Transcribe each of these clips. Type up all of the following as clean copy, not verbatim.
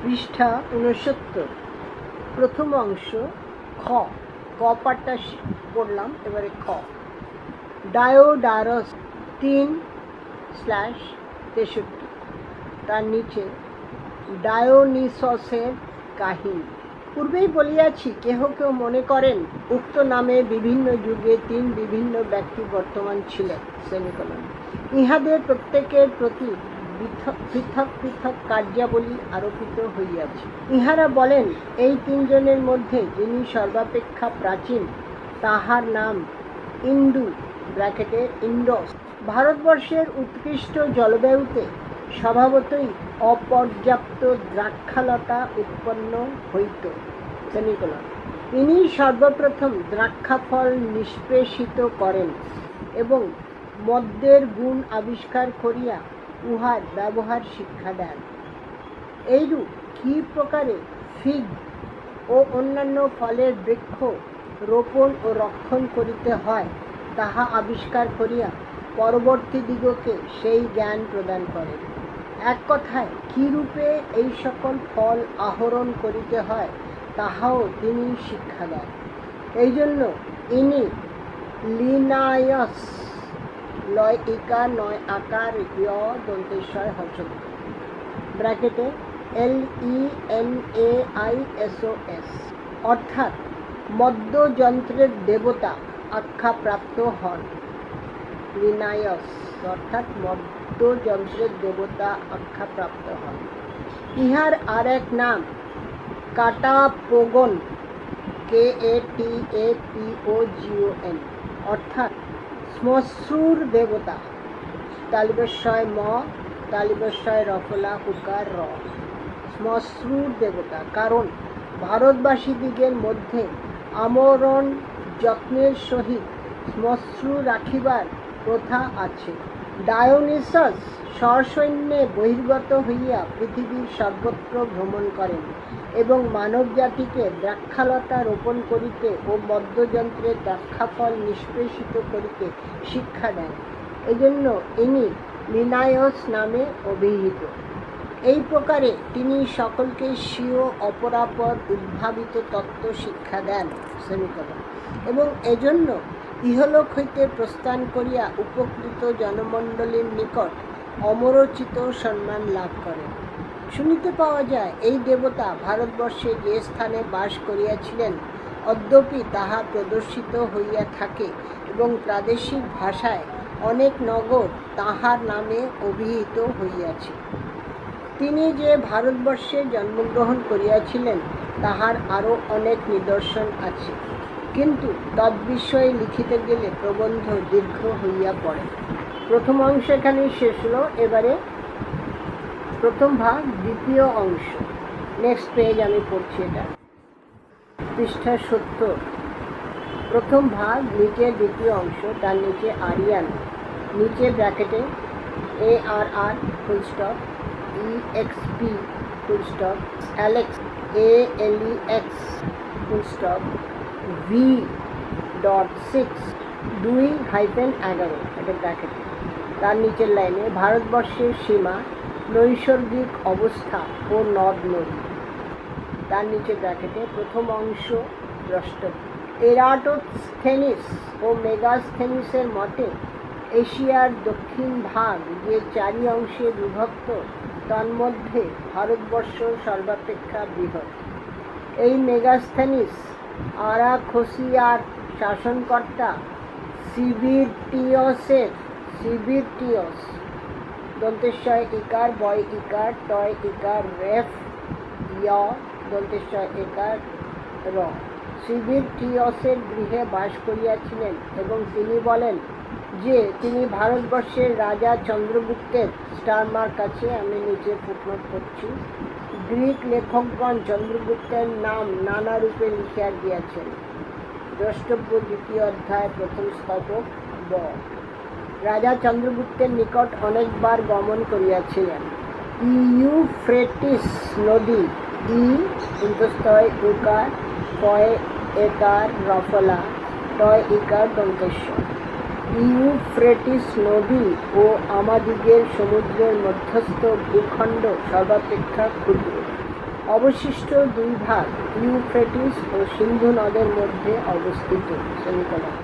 পৃষ্ঠা 69 প্রথম অংশ খ ক পাঠটা পড়লাম। এবারে খ ডায়োডারস 3/63, তার নিচে ডায়োনিসসের কাহিনী। পূর্বেই বলিয়াছি, কেহ কেউ মনে করেন উক্ত নামে বিভিন্ন যুগে 3 বিভিন্ন ব্যক্তি বর্তমান ছিলেন। ইহাদের প্রত্যেকের প্রতি পৃথক পৃথক কার্যাবলী আরোপিত হইয়াছে। ইহারা বলেন, এই 3 জনের মধ্যে যিনি সর্বাপেক্ষা প্রাচীন, তাহার নাম ইন্দু ইন্ডস। ভারতবর্ষের উৎকৃষ্ট জলবায়ুতে স্বভাবতই অপর্যাপ্ত দ্রাক্ষালতা উৎপন্ন হইত। ইনি সর্বপ্রথম দ্রাক্ষাফল নিষ্পেষিত করেন এবং মদ্যের গুণ আবিষ্কার করিয়া উহার ব্যবহার শিক্ষা দেন। এইরূপ কি প্রকারে ফিগ ও অন্যান্য ফলের বৃক্ষ রোপণ ও রক্ষণ করিতে হয়, তাহা আবিষ্কার করিয়া পরবর্তী দিগকে সেই জ্ঞান প্রদান করেন। এক কথায় কিরূপে এই সকল ফল আহরণ করিতে হয়, তাহাও তিনি শিক্ষা দেন। এই জন্য ইনি লিনায়স লয় ইকার নয় আকার ব্র্যাকেটে LENAISOS অর্থাৎ মদ্যযন্ত্রের দেবতা আখ্যাপ্রাপ্ত হন। লিনায়স অর্থাৎ মদ্যযন্ত্রের দেবতা আখ্যাপ্রাপ্ত হন। ইহার আর এক নাম কাটাপোগন KATAPOGON অর্থাৎ শ্মশ্রুর দেবতা। তালিবস্বয় ম তালিবস্বয় রফলা হুকার র শ্মশ্রুর দেবতা। কারণ ভারতবাসীদিগের মধ্যে আমরণ যত্নের সহিত শ্মশ্রু রাখিবার প্রথা আছে। ডায়োনিসাস সসৈন্যে বহির্গত হইয়া পৃথিবীর সর্বত্র ভ্রমণ করেন এবং মানব জাতিকে দ্রাক্ষালতা রোপণ করিতে ও মদ্যযন্ত্রে দ্রাক্ষাফল নিষ্পেষিত করিতে শিক্ষা দেন। এজন্য ইনি লিনায়স নামে অভিহিত। এই প্রকারে তিনি সকলকে স্বীয় অপরাপর উদ্ভাবিত তত্ত্ব শিক্ষা দেন এবং এজন্য ইহলোক হইতে প্রস্থান করিয়া উপকৃত জনমণ্ডলীর নিকট অমরোচিত সম্মান লাভ করেন। শুনিতে পাওয়া যায়, এই দেবতা ভারতবর্ষে যে স্থানে বাস করিয়াছিলেন, অদ্যপি তাহা প্রদর্শিত হইয়া থাকে এবং প্রাদেশিক ভাষায় অনেক নগর তাহার নামে অভিহিত হইয়াছে। তিনি যে ভারতবর্ষে জন্মগ্রহণ করিয়াছিলেন, তাহার আরও অনেক নিদর্শন আছে, কিন্তু তদ্বিষয়ে লিখিতে গেলে প্রবন্ধ দীর্ঘ হইয়া পড়ে। প্রথম অংশ এখানেই শেষ হলো। এবারে প্রথম ভাগ দ্বিতীয় অংশ, নেক্সট পেজ আমি পড়ছি। এটা পৃষ্ঠা 70 প্রথম ভাগ, নিচে দ্বিতীয় অংশ, তার নিচে আরিয়ান, নিচে ব্র্যাকেটে ARR full stop EXP full stop Alex ALEX full stop V.6 2-11 এটা ব্র্যাকেটে। তার নিচের লাইনে ভারতবর্ষের সীমা, নৈসর্গিক অবস্থা ও নদ নদী। তার নিচে ব্র্যাকেটে প্রথম অংশ দ্রষ্টব্য। এরাটোস্থেনিস ও মেগাস্থেনিসের মতে এশিয়ার দক্ষিণ ভাগ যে 4 অংশে বিভক্ত, তন্মধ্যে ভারতবর্ষ সর্বাপেক্ষা বৃহৎ। এই মেগাস্থেনিস আরাখোসিয়ার শাসনকর্তা সিবিরটিয়স দন্তেশ্বয় ইকার বয় ইকার টয় ইকার রেফ দন্তেশ্বয় একার র সিবিরটিয়সের গৃহে বাস করিয়াছিলেন এবং তিনি বলেন যে তিনি ভারতবর্ষের রাজা চন্দ্রগুপ্তের স্টারমার্ক আছে, আমি নিচে ফুটনোট করছি। গ্রিক লেখকগণ চন্দ্রগুপ্তের নাম নানা রূপে লিখিয়া দিয়াছেন। দ্রষ্টব্য দ্বিতীয় অধ্যায় প্রথম স্তবক ব। রাজা চন্দ্রগুপ্তের নিকট অনেকবার গমন করিয়াছিলেন। ইউফ্রেটিস নদী ইন্তস্তয় উকার কয় একার রফলা টয় ইকার দন্তেশ্বর। ইউফ্রেটিস নদী ও আমাদিগের সমুদ্রের মধ্যস্থ ভূখণ্ড সর্বাপেক্ষা ক্ষুদ্র। অবশিষ্ট দুই ভাগ ইউফ্রেটিস ও সিন্ধু নদের মধ্যে অবস্থিত। সেমিকোলন।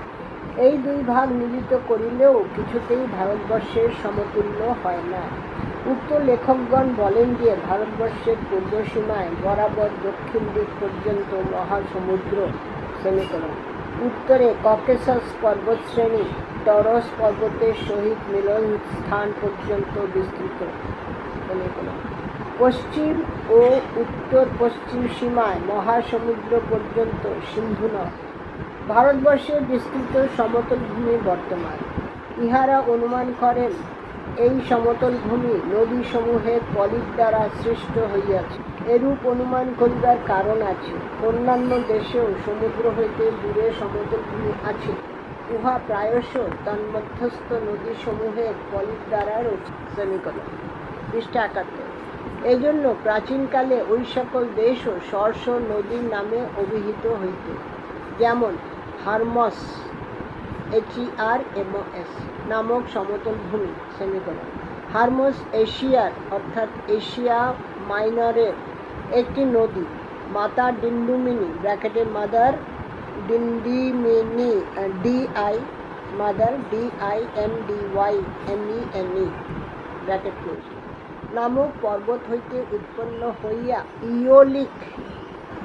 এই দুই ভাগ মিলিত করিলেও কিছুতেই ভারতবর্ষের সমতুল্য হয় না। উক্ত লেখকগণ বলেন যে ভারতবর্ষের পূর্ব সীমায় বরাবর দক্ষিণ দিক পর্যন্ত মহাসমুদ্র, সেমিকোলন, উত্তরে ককেসাস পর্বতশ্রেণী টরস পর্বতের সহিত মিলন স্থান পর্যন্ত বিস্তৃত, সেমিকোলন, পশ্চিম ও উত্তর পশ্চিম সীমায় মহাসমুদ্র পর্যন্ত সিন্ধু নদ। ভারতবর্ষে বিস্তৃত সমতল ভূমি বর্তমান। ইহারা অনুমান করেন এই সমতল ভূমি নদীসমূহের পলির দ্বারা সৃষ্ট হইয়াছে। এরূপ অনুমান করিবার কারণ আছে। অন্যান্য দেশেও সমুদ্র হইতে দূরে সমতল ভূমি আছে। উহা প্রায়শ তন্মধ্যস্থ নদীসমূহের পলির দ্বারা রচিত। সেমিকোলন। পৃষ্ঠা ৭১। এই জন্য প্রাচীনকালে ওই সকল দেশও স্ব নদীর নামে অভিহিত হইত, যেমন হারমস, HERMOS নামক সমতল ভূমি। সেমিকোলন। হারমস এশিয়ার অর্থাৎ এশিয়া মাইনরের একটি নদী। মাতা ডিন্ডুমিনি ব্র্যাকেটে mother Dindymene DI mother DINDYMENE bracket close নামক পর্বত হইতে উৎপন্ন হইয়া ইওলিক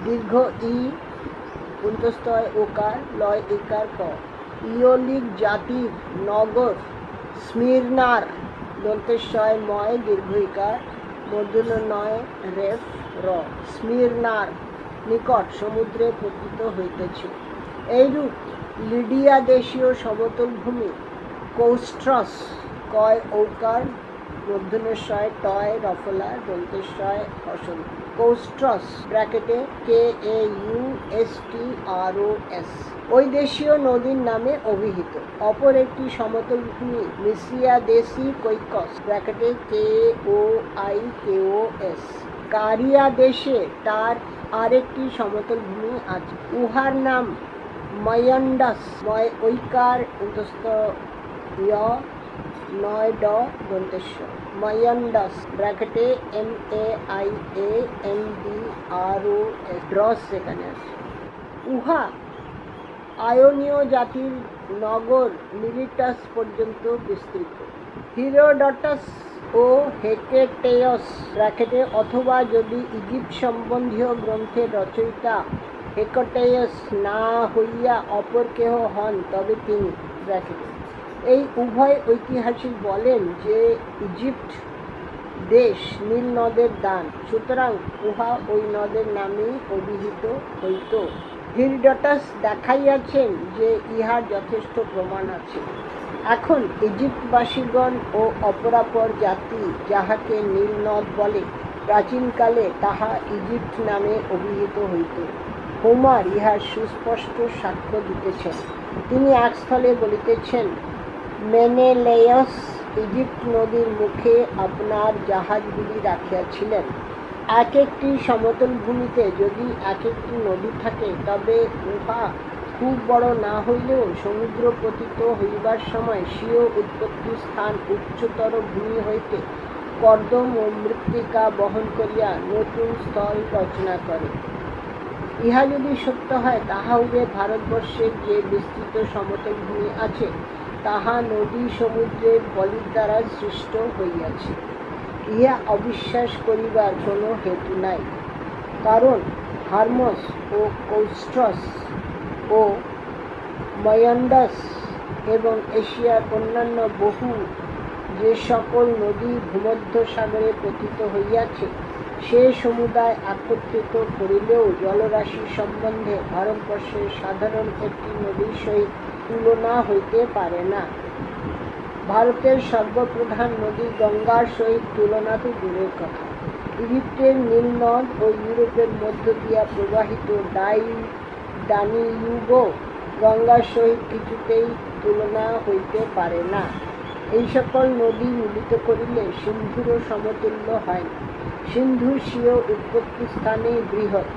দীর্ঘ ই পুন্তস্তয় ওকার লয় ইকার ক ইওলিক জাতির নগর স্মিরনার দন্তেশ্বয় ময় দীর্ঘ ইকার মূর্ধন্য নয় রেফ র স্মিরনার নিকট সমুদ্রে পতিত হইতেছে। এইরূপ লিডিয়া দেশীয় সমতল ভূমি কৌস্ট্রস কয় ঔকার মূর্ধন্যশয় টয় রফলা দন্তেশ্বয় হসন কৌস্ট্রস ব্র্যাকেটে KAUSTROS ওই দেশীয় নদীর নামে অভিহিত। অপর একটি সমতল ভূমি মিসিয়া দেশি কৈকস ব্র্যাকেটে KOIKOS কারিয়া দেশে তার আরেকটি সমতল ভূমি আছে। উহার নাম মায়ান্ডাস ময় ঐকার উন্তস্থ নয় ড দন্তেশ্বর মায়ান্ডাস ব্র্যাকেটে MAIANDROS ড্রস সেখানে আছে। উহা আয়োনীয় জাতির নগর মিলিটাস পর্যন্ত বিস্তৃত। হিরোডটাস ও হেকেটেয়স ব্র্যাকেটে অথবা যদি ইজিপ্ট সম্বন্ধীয় গ্রন্থের রচয়িতা হেকেটেয়স না হইয়া অপর কেহ হন তবে তিনি ব্র্যাকেটে এই উভয় ঐতিহাসিক বলেন যে ইজিপ্ট দেশ নীল নদের দান, সুতরাং উহা ওই নদের নামেই অভিহিত হইত। হিরোডটাস দেখাইয়াছেন যে ইহার যথেষ্ট প্রমাণ আছে। এখন ইজিপ্টবাসীগণ ও অপরাপর জাতি যাহাকে নীল নদ বলে, প্রাচীনকালে তাহা ইজিপ্ট নামে অভিহিত হইত। হোমার ইহার সুস্পষ্ট সাক্ষ্য দিতেছেন। তিনি এক স্থলে বলিতেছেন, মেনেলেয়স ইজিপ্ট নদীর মুখে আপনার জাহাজগুলি রাখিয়াছিলেন। এক একটি সমতল ভূমিতে যদি এক একটি নদী থাকে তবে উহা খুব বড় না হইলেও সমুদ্র পতিত হইবার সময় স্বীয় উৎপত্তি স্থান উচ্চতর ভূমি হইতে কর্দম ও মৃত্তিকা বহন করিয়া নতুন স্থল রচনা করে। ইহা যদি সত্য হয় তাহা হইলে ভারতবর্ষের যে বিস্তৃত সমতল ভূমি আছে তাহা নদী সমুদ্রের বলির দ্বারা সৃষ্ট হইয়াছে। ইহা অবিশ্বাস করিবার কোনো হেতু নাই, কারণ হারমস ও কৌস্ট্রস ও মায়ান্ডাস এবং এশিয়ার অন্যান্য বহু যে সকল নদী ভূমধ্য সাগরে পতিত হইয়াছে সে সমুদায় একত্রিত করিলেও জলরাশি সম্বন্ধে ভারতবর্ষের সাধারণ একটি নদীর সহিত তুলনা হইতে পারে না। ভারতের সর্বপ্রধান নদী গঙ্গার সহিত তুলনা তো দূরের কথা। ইজিপ্টের নীল নদ ও ইউরোপের মধ্য দিয়া প্রবাহিত দানিউব গঙ্গার সহিত কিছুতেই তুলনা হইতে পারে না। এই সকল নদী মিলিত করিলে সিন্ধুরও সমতুল্য হয় না। সিন্ধু স্বীয় উৎপত্তি স্থানে বৃহৎ,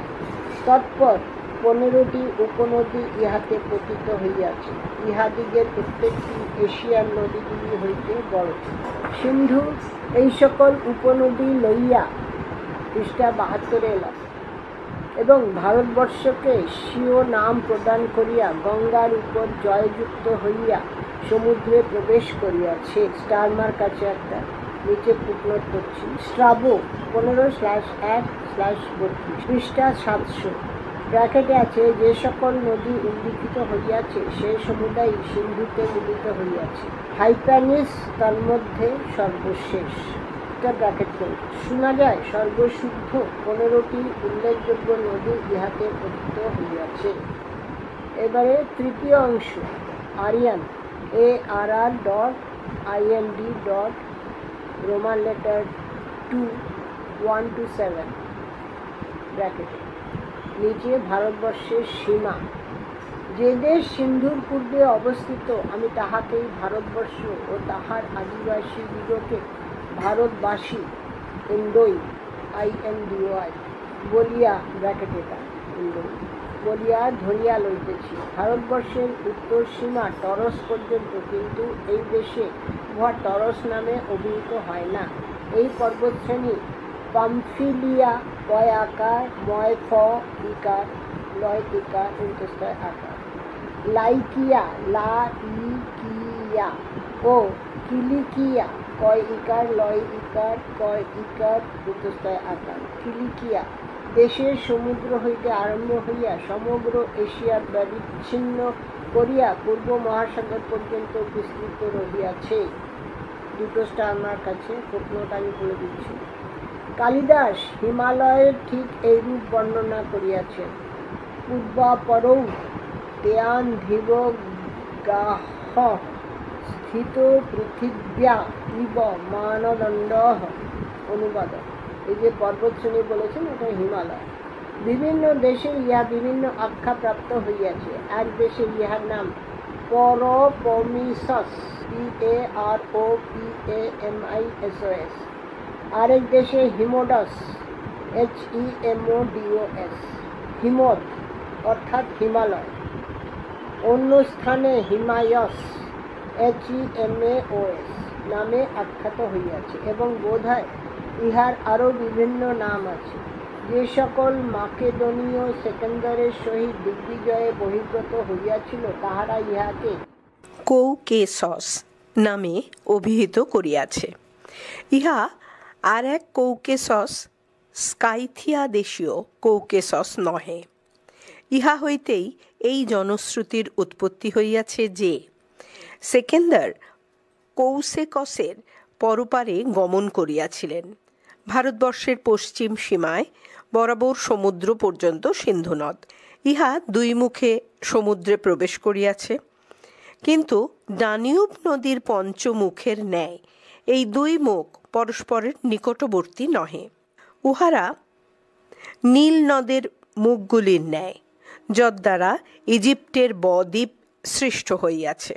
তৎপর 15টি উপনদী ইহাতে পতিত হইয়াছে। ইহাদিগের প্রত্যেকটি এশিয়ার নদীগুলি হইতে বড়। সিন্ধু এই সকল উপনদী লইয়া পৃষ্ঠা 72 এলাম। এবং ভারতবর্ষকে স্বীয় নাম প্রদান করিয়া গঙ্গার উপর জয়যুক্ত হইয়া সমুদ্রে প্রবেশ করিয়াছে। স্টার মার্ক আছে একটা, নিচে ফুটনোট করছি। স্ট্রাবো 15/1/32 পৃষ্ঠা 700 ব্র্যাকেটে আছে, যে সকল নদী উল্লিখিত হইয়াছে সেই সমুদায় সিন্ধুতে মিলিত হইয়াছে। হাইপানিস তন্মধ্যে সর্বশেষ। ব্র্যাকেট শোনা যায় সর্বশুদ্ধ 15টি উল্লেখযোগ্য নদী ইহাতে পতিত হইয়াছে। এবারে তৃতীয় অংশ, Aryan ARR.IND. Roman letter 2 1 to 7 bracket. নিচে ভারতবর্ষের সীমা। যে দেশ সিন্ধুর পূর্বে অবস্থিত আমি তাহাকেই ভারতবর্ষ ও তাহার আদিবাসী দিগকে ভারতবাসী ইন্দোই INDOI বলিয়া ব্র্যাকেট এটা ইন্দোই বলিয়া ধরিয়া লইতেছি। ভারতবর্ষের উত্তর সীমা টরস পর্যন্ত, কিন্তু এই দেশে উহা টরস নামে অভিহিত হয় না। এই পর্বতশ্রেণী পামফিলিয়া কয় আকার, ময় ফ ইকার, লয় ইকার, অন্তস্থয় আকার, লাইকিয়া লাইকিয়া ও কিলিকিয়া কয় ইকার, লয় ইকার, কয় ইকার, অন্তস্থয় আকার। কিলিকিয়া দেশের সমুদ্র হইতে আরম্ভ হইয়া সমগ্র এশিয়ার বিচ্ছিন্ন করিয়া পূর্ব মহাসাগর পর্যন্ত বিস্তৃত রহিয়াছে। দুটো স্টার মার্ক আছে, ফুটনোট আমি বলে দিচ্ছি। কালিদাস হিমালয়ের ঠিক এইরূপ বর্ণনা করিয়াছেন। পূর্বাপরৌ তেয়ান ধীব গাহ স্থিত পৃথিব্যা ইব মানদণ্ড। অনুবাদ, এই যে পর্বতশ্রেণী বলেছেন এটা হিমালয়। বিভিন্ন দেশে ইহা বিভিন্ন আখ্যা প্রাপ্ত হইয়াছে। এক দেশে ইহার নাম পরোপমিসস PAROPAMISOS, আরেক দেশে হিমোডস HEMODOS, হিমদ অর্থাৎ হিমালয়। অন্য স্থানে হিমায়স HEMAOS নামে আখ্যাত হইয়াছে এবং বোধহয় ইহার আরও বিভিন্ন নাম আছে। যে সকল মাকেদনীয় সেকেন্দারের সহিত দিগ্বিজয়ে বহির্গত হইয়াছিল তাহারা ইহাকে কৌকেসস নামে অভিহিত করিয়াছে। ইহা আর এক কৌকেসস, স্কাইথিয়া দেশীয় কৌকেসস নহে। ইহা হইতেই এই জনশ্রুতির উৎপত্তি হইয়াছে যে সেকেন্দার কৌসেকসের পরপারে গমন করিয়াছিলেন। ভারতবর্ষের পশ্চিম সীমায় বরাবর সমুদ্র পর্যন্ত সিন্ধু নদ। ইহা দুই মুখে সমুদ্রে প্রবেশ করিয়াছে, কিন্তু ডানিউব নদীর পঞ্চমুখের ন্যায় এই দুই মুখ পরস্পরের নিকটবর্তী নহে। উহারা নীল নদের মুখগুলির ন্যায়, যদ্বারা ইজিপ্টের বদ্বীপ সৃষ্ট হইয়াছে।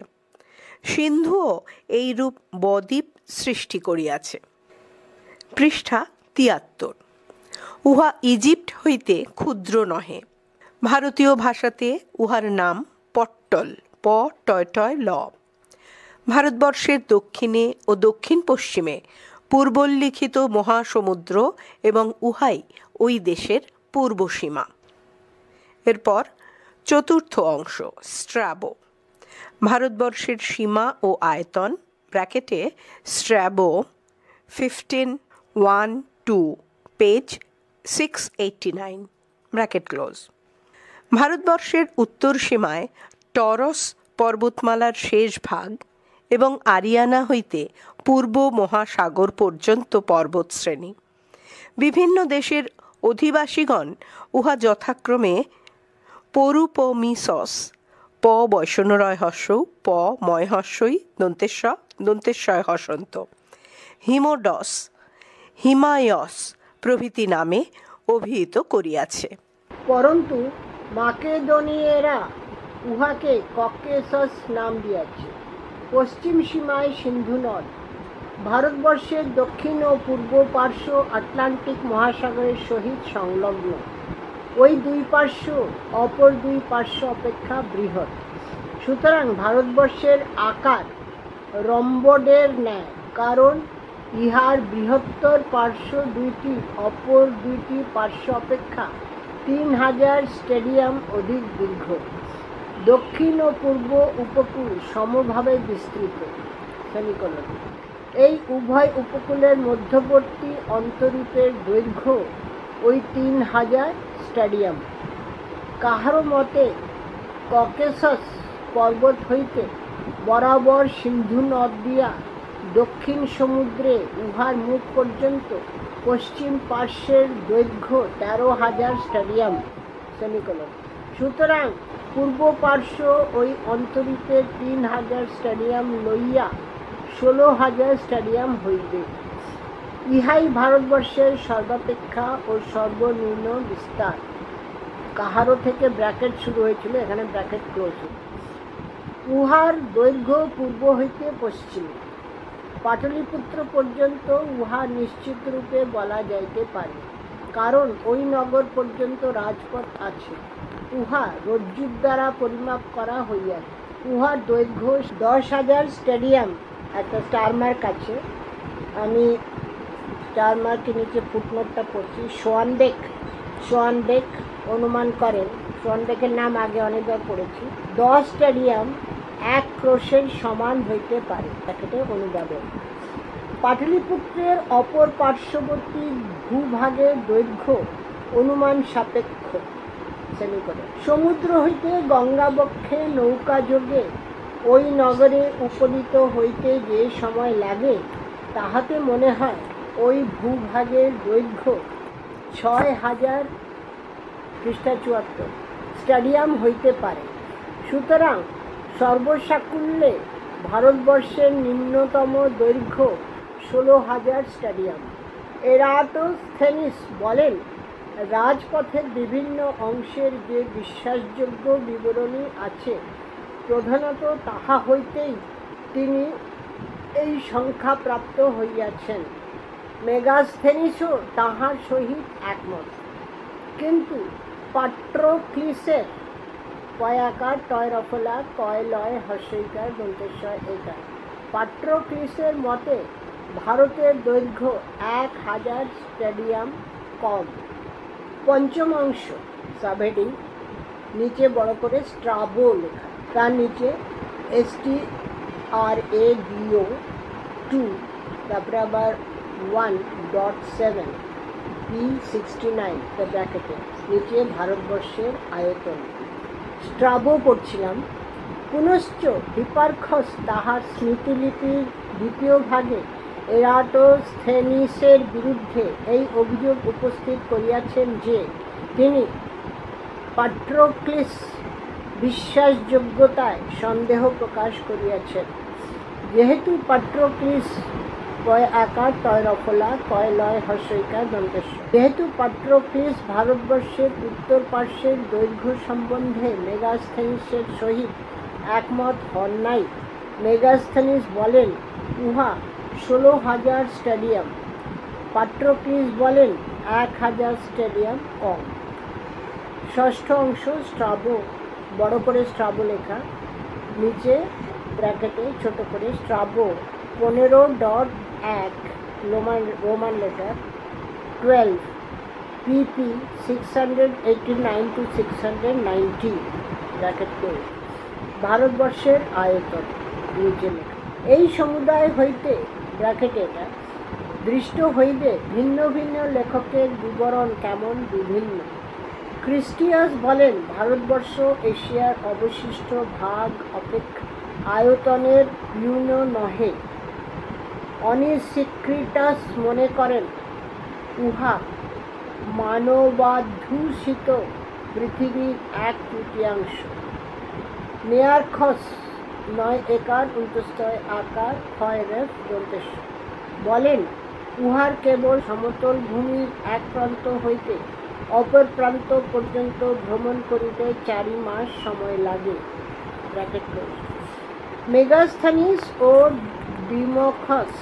সিন্ধুও এইরূপ বদ্বীপ সৃষ্টি করিয়াছে। পৃষ্ঠা 73। উহা ইজিপ্ট হইতে ক্ষুদ্র নহে। ভারতীয় ভাষাতে উহার নাম পট্টল, প টয় টয় ল। ভারতবর্ষের দক্ষিণে ও দক্ষিণ পশ্চিমে পূর্বোল্লিখিত মহাসমুদ্র এবং উহাই ওই দেশের পূর্ব সীমা। এরপর চতুর্থ অংশ, স্ট্র্যাবো। ভারতবর্ষের সীমা ও আয়তন ব্র্যাকেটে স্ট্র্যাবো 15:1-2 পেজ 689 ব্র্যাকেট ক্লোজ। ভারতবর্ষের উত্তর সীমায় টরস পর্বতমালার শেষ ভাগ এবং আরিয়ানা হইতে পূর্ব মহাসাগর পর্যন্ত পর্বতশ্রেণী। বিভিন্ন দেশের অধিবাসীগণ উহা যথাক্রমে পরুপমিসস, প বৈষ্ণরয় হস্য, প ময় হস্যই দন্তেশ্বয় হসন্ত, হিমোডস, হিমায়স প্রভৃতি নামে অভিহিত করিয়াছে। পরন্তু মাকেদনীয়রা উহাকে ককেসাস নাম দিয়াছে। পশ্চিম সীমায় সিন্ধু নদ। ভারতবর্ষের দক্ষিণ ও পূর্ব পার্শ্ব আটলান্টিক মহাসাগরের সহিত সংলগ্ন। ওই দুই পার্শ্ব অপর দুই পার্শ্ব অপেক্ষা বৃহৎ। সুতরাং ভারতবর্ষের আকার রম্বডের ন্যায়, কারণ ইহার বৃহত্তর পার্শ্ব দুইটি অপর দুইটি পার্শ্ব অপেক্ষা 3000 স্টেডিয়াম অধিক দীর্ঘ। দক্ষিণ ও পূর্ব উপকূল সমভাবে বিস্তৃত। সেমিকোলন। এই উভয় উপকূলের মধ্যবর্তী অন্তরীপের দৈর্ঘ্য ওই 3000 স্টেডিয়াম। কাহারো মতে ককেশাস পর্বত হইতে বরাবর সিন্ধু নদ দিয়া দক্ষিণ সমুদ্রে উহার মুখ পর্যন্ত পশ্চিম পার্শ্বের দৈর্ঘ্য 13,000 স্টেডিয়াম। সেমিকোলন। সুতরাং পূর্ব পার্শ্ব ওই অন্তরীপের 3000 স্টেডিয়াম লইয়া 16,000 স্টেডিয়াম হইবে। ইহাই ভারতবর্ষের সর্বাপেক্ষা ও সর্বনিম্ন বিস্তার। কাহারো থেকে ব্র্যাকেট শুরু হয়েছিল, এখানে ব্র্যাকেট ক্লোজ। উহার দৈর্ঘ্য পূর্ব হইতে পশ্চিমে পাটলিপুত্র পর্যন্ত উহা নিশ্চিত রূপে বলা যাইতে পারে, কারণ ওই নগর পর্যন্ত রাজপথ আছে। উহা রজ্জুর দ্বারা পরিমাপ করা হইয়াছে। উহার দৈর্ঘ্য 10,000 স্টেডিয়াম। একটা স্টারমার্ক আছে, আমি স্টারমার্কের নিচে ফুটনোটটা পড়ছি। সোয়ানবেক অনুমান করেন, সোয়ানবেকের নাম আগে অনেকবার পড়েছি, 10 স্টেডিয়াম 1 ক্রোশের সমান হইতে পারে। এটাকে অনুবাদন। পাটলিপুত্রের অপর পার্শ্ববর্তী ভূভাগের দৈর্ঘ্য অনুমান সাপেক্ষ। সেমিকোলন। সমুদ্র হইতে গঙ্গাবক্ষে নৌকা যোগে ওই নগরে উপনীত হইতে যে সময় লাগে, তাহাতে মনে হয় ওই ভূভাগের দৈর্ঘ্য 6,000 পৃষ্ঠা 74 স্টেডিয়াম হইতে পারে। সুতরাং সর্বসাকুল্যে ভারতবর্ষের নিম্নতম দৈর্ঘ্য 16,000 স্টেডিয়াম। এরাটোস্থেনিস বলেন, রাজপথের বিভিন্ন অংশের যে বিশ্বাসযোগ্য বিবরণী আছে, প্রধানত তাহা হইতেই তিনি এই সংখ্যা প্রাপ্ত হইয়াছেন। মেগাস্থেনিসও তাহার সহিত একমত। কিন্তু পাট্রোক্লিসের পয়াকার টয়রফলা কয় লয় হস্যইকার দন্তেশ্বর একার পাট্রোক্লিসের মতে ভারতের দৈর্ঘ্য 1,000 স্টেডিয়াম কম। পঞ্চম অংশ সাবহেডিং, নিচে বড় করে স্ট্রাবো লেখা, তার নিচে STRABO 2, তারপরে আবার 1.7 P69 ব্র্যাকেটে নিচে ভারতবর্ষের আয়তন। স্ট্রাবো পড়ছিলাম। পুনশ্চ হিপারখস তাহার স্মৃতিলিপির দ্বিতীয় ভাগে এরাটোস্থেনিসের বিরুদ্ধে এই অভিযোগ উপস্থিত করিয়াছেন যে তিনি পাট্রোক্লিস বিশ্বাসযোগ্যতায় সন্দেহ প্রকাশ করিয়াছেন। যেহেতু পাট্রোক্লিস আকার টয়রফলা কয় লয় হস্যইকার দন্তেশ্বর, যেহেতু পাট্রোক্লিস ভারতবর্ষের উত্তর পার্শ্বের দৈর্ঘ্য সম্বন্ধে মেগাস্থেনিসের সহিত একমত হন নাই, মেগাস্থেনিস বলেন উহা 16,000 স্টেডিয়াম, পাট্রোক্লিস বলেন 1,000 স্টেডিয়াম কম। ষষ্ঠ অংশ স্ট্রাবো, বড় করে স্ট্রাবো লেখা, নিচে ব্র্যাকেটে ছোট করে স্ট্রাবো 15.1 Roman letter 12 PP 689 to 690 bracket করে ভারতবর্ষের আয়তন নিচে লেখা। এই সমুদায় হইতে ব্র্যাকেটে এটা দৃষ্ট হইবে ভিন্ন ভিন্ন লেখকের বিবরণ কেমন বিভিন্ন। ক্রিস্টিয়াস বলেন ভারতবর্ষ এশিয়ার অবশিষ্ট ভাগ অপেক্ষা আয়তনের ন্যূন নহে। অনিসিক্রিটাস মনে করেন উহা মানবাধ্যুষিত পৃথিবীর 1/3। নেয়ারখস 9 একর 29 আকার ফয়রেফ দন্তেশ্বর বলেন উহার কেবল সমতল ভূমির এক প্রান্ত হইতে অপর প্রান্ত পর্যন্ত ভ্রমণ করিতে 4 মাস সময় লাগে। Bracket close. মেগাস্থেনিস ও ডিমোখাস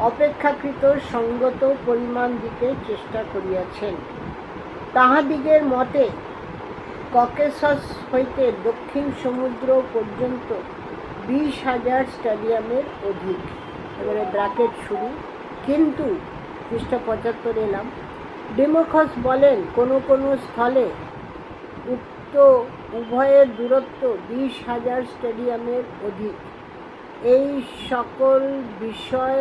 অপেক্ষাকৃত সঙ্গত পরিমাণ দিতে চেষ্টা করিয়াছেন। তাহাদিগের মতে ককেশাস হইতে দক্ষিণ সমুদ্র পর্যন্ত 20,000 স্টেডিয়ামের অধিক। এবারে ব্র্যাকেট শুরু। কিন্তু পৃষ্ঠা 75 এলাম। ডেমোক্রাস বলেন কোনো স্থলে উক্ত উভয়ের দূরত্ব 20,000 স্টেডিয়ামের অধিক। এই সকল বিষয়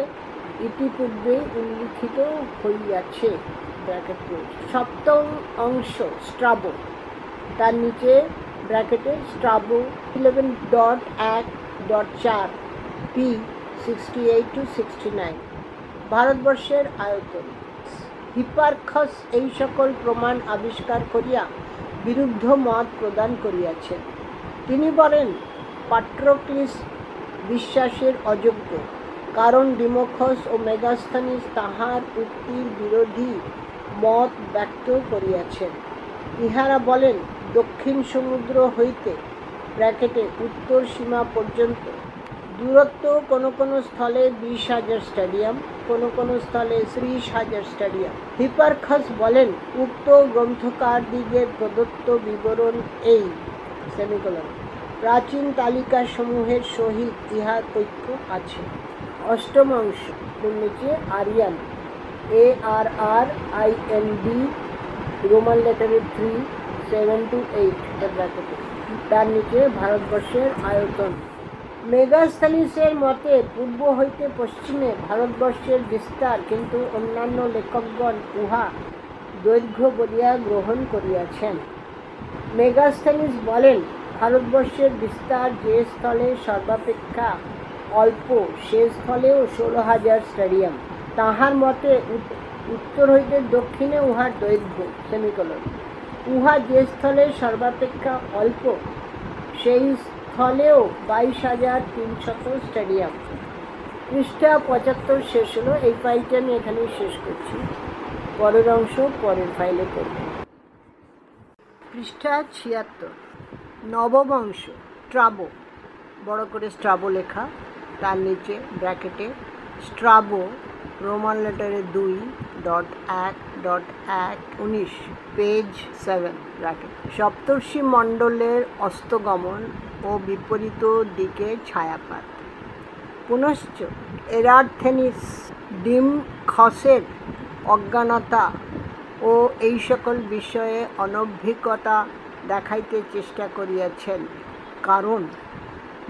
ইতিপূর্বে উল্লিখিত হইয়াছে। Bracket close. সপ্তম অংশ স্ট্রাবো, তার নিচে ব্র্যাকেটে স্ট্রাবো 11.1.4 পি 68 to 69। ভারতবর্ষের আয়তন। হিপারখাস এই সকল প্রমাণ আবিষ্কার করিয়া বিরুদ্ধ মত প্রদান করিয়াছেন। তিনি বলেন পাট্রোক্লিস বিশ্বাসের অযোগ্য, কারণ ডিমোখাস ও মেগাস্থানিস তাহার উক্তির বিরোধী মত ব্যক্ত করিয়াছেন। ইহারা বলেন দক্ষিণ সমুদ্র হইতে ব্র্যাকেটে উত্তর সীমা পর্যন্ত দূরত্ব কোনো স্থলে 20,000 স্টেডিয়াম, কোনো স্থলে 30,000 স্টেডিয়াম। হিপারখাস বলেন উক্ত গ্রন্থকারদিগের প্রদত্ত বিবরণ এই সেমিকোলন প্রাচীন তালিকা সমূহের সহিত ইহার ঐক্য আছে। অষ্টম অংশ নিচে আরিয়ান ARRIND রোমান লেটারে 3 7 to 8 ব্র্যাকেটে, তার নিচে ভারতবর্ষের আয়তন। মেগাস্থানিসের মতে পূর্ব হইতে পশ্চিমে ভারতবর্ষের বিস্তার, কিন্তু অন্যান্য লেখকগণ উহা দৈর্ঘ্য বলিয়া গ্রহণ করিয়াছেন। মেগাস্থানিস বলেন ভারতবর্ষের বিস্তার যে স্থলে সর্বাপেক্ষা অল্প সে স্থলেও 16,000 স্টেডিয়াম। তাহার মতে উত্তর হইতে দক্ষিণে উহার দৈর্ঘ্য সেমিকোলন। উহা যে স্থলে সর্বাপেক্ষা অল্প সেই স্থলেও 22,300 স্টেডিয়াম। পৃষ্ঠা 75 শেষ হলো। এই ফাইলটি আমি এখানেই শেষ করছি। পরের অংশ পরের ফাইলে পড়ব। পৃষ্ঠা 76 নবম অংশ স্ট্রাবো, বড় করে স্ট্রাবো লেখা, তার নিচে ব্র্যাকেটে স্ট্রাবো রোমান লেটারে 2.1.1.19 পেজ 7 ব্র্যাকেট। সপ্তর্ষি মণ্ডলের অস্তগমন ও বিপরীত দিকে ছায়াপাত। পুনশ্চ এরার্থেনিস ডিমখাসের অজ্ঞানতা ও এই সকল বিষয়ে অনভিজ্ঞতা দেখাইতে চেষ্টা করিয়াছেন, কারণ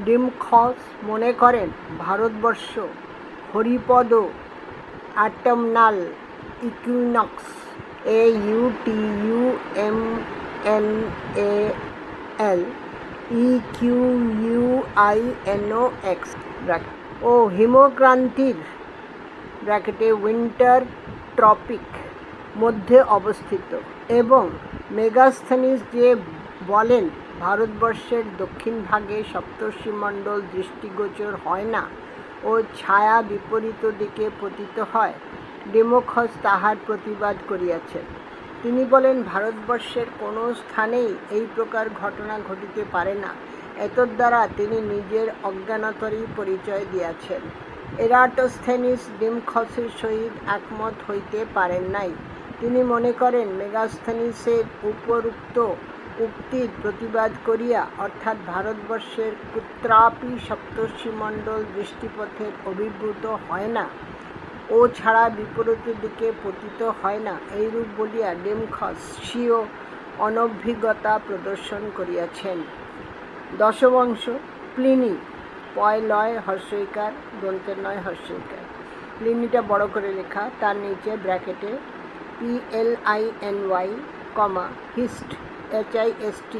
ডিমখাস মনে করেন ভারতবর্ষ হরিপদ অ্যাটমনাল ইকুইনক্স AUTUMNAL EQUINOX ও হিমক্রান্তির ব্র্যাকেটে উইন্টার ট্রপিক মধ্যে অবস্থিত, এবং মেগাস্থানিস যে বলেন ভারতবর্ষের দক্ষিণ ভাগে সপ্তর্ষিমণ্ডল দৃষ্টিগোচর হয় না ও ছায়া বিপরীত দিকে পতিত হয়, ডেমোখাস তাহার প্রতিবাদ করিয়াছেন। তিনি বলেন ভারতবর্ষের কোনো স্থানেই এই প্রকার ঘটনা ঘটিতে পারে না। এতদ্বারা তিনি নিজের অজ্ঞানতারই পরিচয় দিয়াছেন। এরাটোস্থেনিস ডিমখাসের সহিত একমত হইতে পারেন নাই। তিনি মনে করেন মেগাস্থানিসের উপরুক্ত উক্তির প্রতিবাদ করিয়া, অর্থাৎ ভারতবর্ষের কুত্রাপি সপ্তর্ষিমণ্ডল দৃষ্টিপথের অভিভূত হয় না ও ছাড়া বিপরীত দিকে পতিত হয় না, এইরূপ বলিয়া ডিমখাস স্বীয় অনভিজ্ঞতা প্রদর্শন করিয়াছেন। দশম অংশ প্লিনি পয় লয় হর্ষইকার দন্তের নয় হর্ষইকার। প্লিনিটা বড় করে লেখা, তার নিচে ব্র্যাকেটে PLINY, হিস্ট HIST,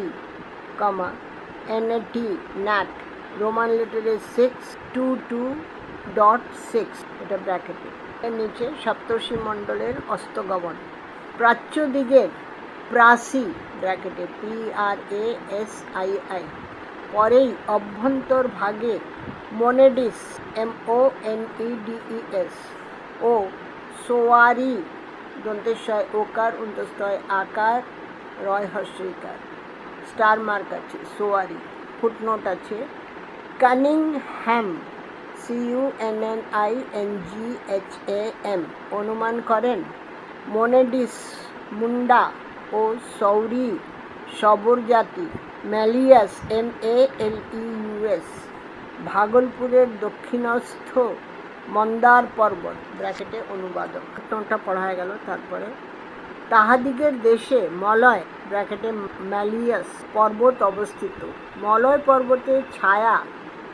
NAT রোমান লেটারে 622.6 এটা ব্র্যাকেটে। এর নিচে সপ্তর্ষি মণ্ডলের অস্তগমন। প্রাচ্য দিগের প্রাসি ব্র্যাকেটে PRASII পরেই অভ্যন্তর ভাগে মোনেডিস MONEDES ও সোয়ারি দন্তেশ্বয় ওকার উন্তস্তয় আকার রয় হর্ষইকার, স্টার মার্ক আছে সোয়ারি, ফুটনোট আছে। কানিংহ্যাম CUNNINGHAM অনুমান করেন মোনেডিস মুন্ডা ও সৌরি শবর জাতি ম্যালিয়াস MALEUS ভাগলপুরের দক্ষিণস্থ মন্দার পর্বত ব্র্যাকেটে অনুবাদক টোনটা পড়া হয়ে গেল। তারপরে তাহাদিগের দেশে মলয় ব্র্যাকেটে ম্যালিয়াস পর্বত অবস্থিত। মলয় পর্বতের ছায়া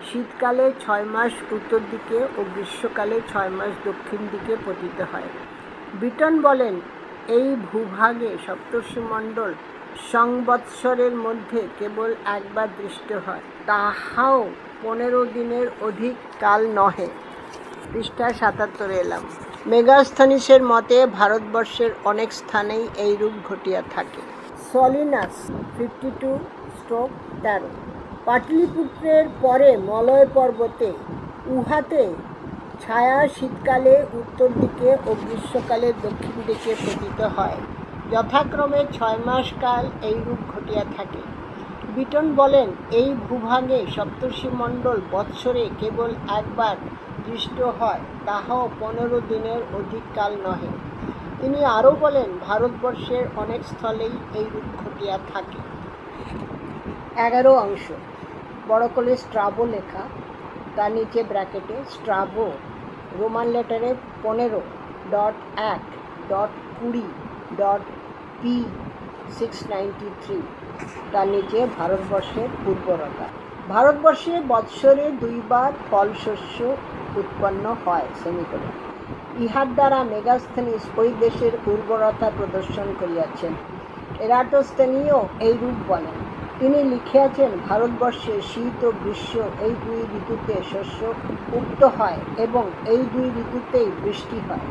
শীতকালে 6 মাস উত্তর দিকে ও গ্রীষ্মকালে 6 মাস দক্ষিণ দিকে পতিত হয়। বিটন বলেন, এই ভূভাগে সপ্তর্ষিমণ্ডল সংবৎসরের মধ্যে কেবল একবার দৃষ্ট হয়, তাহাও 15 দিনের অধিক কাল নহে। পৃষ্ঠা 77 এলাম। মেগাস্থনিসের মতে ভারতবর্ষের অনেক স্থানেই এই রূপ ঘটিয়া থাকে। সলিনাস 52/13 পাটলিপুত্রের পরে মলয় পর্বতে উহাতে ছায়া শীতকালে উত্তর দিকে ও গ্রীষ্মকালে দক্ষিণ দিকে পতিত হয়, যথাক্রমে 6 মাস কাল এই রূপ ঘটিয়া থাকে। বিটন বলেন, এই ভূভাগে সপ্তর্ষিমণ্ডল বৎসরে কেবল একবার দৃষ্ট হয়, তাহাও 15 দিনের অধিক কাল নহে। তিনি আরও বলেন, ভারতবর্ষের অনেক স্থলেই এই রূপ ঘটিয়া থাকে। 11 অংশ বড় করে স্ট্রাবো লেখা, তার নিচে ব্র্যাকেটে স্ট্রাবো রোমান লেটারে 15.20.P693, তার নিচে ভারতবর্ষের উর্বরতা। ভারতবর্ষে বৎসরে 2 বার ফল শস্য উৎপন্ন হয় সেমিকোলন। ইহার দ্বারা মেগাস্থনিস ওই দেশের উর্বরতা প্রদর্শন করিয়াছেন। এরাটোস্থেনিও এই রূপ বলেন। তিনি লিখিয়াছেন, ভারতবর্ষে শীত ও গ্রীষ্ম এই 2 ঋতুতে শস্য উক্ত হয় এবং এই 2 ঋতুতেই বৃষ্টি হয়।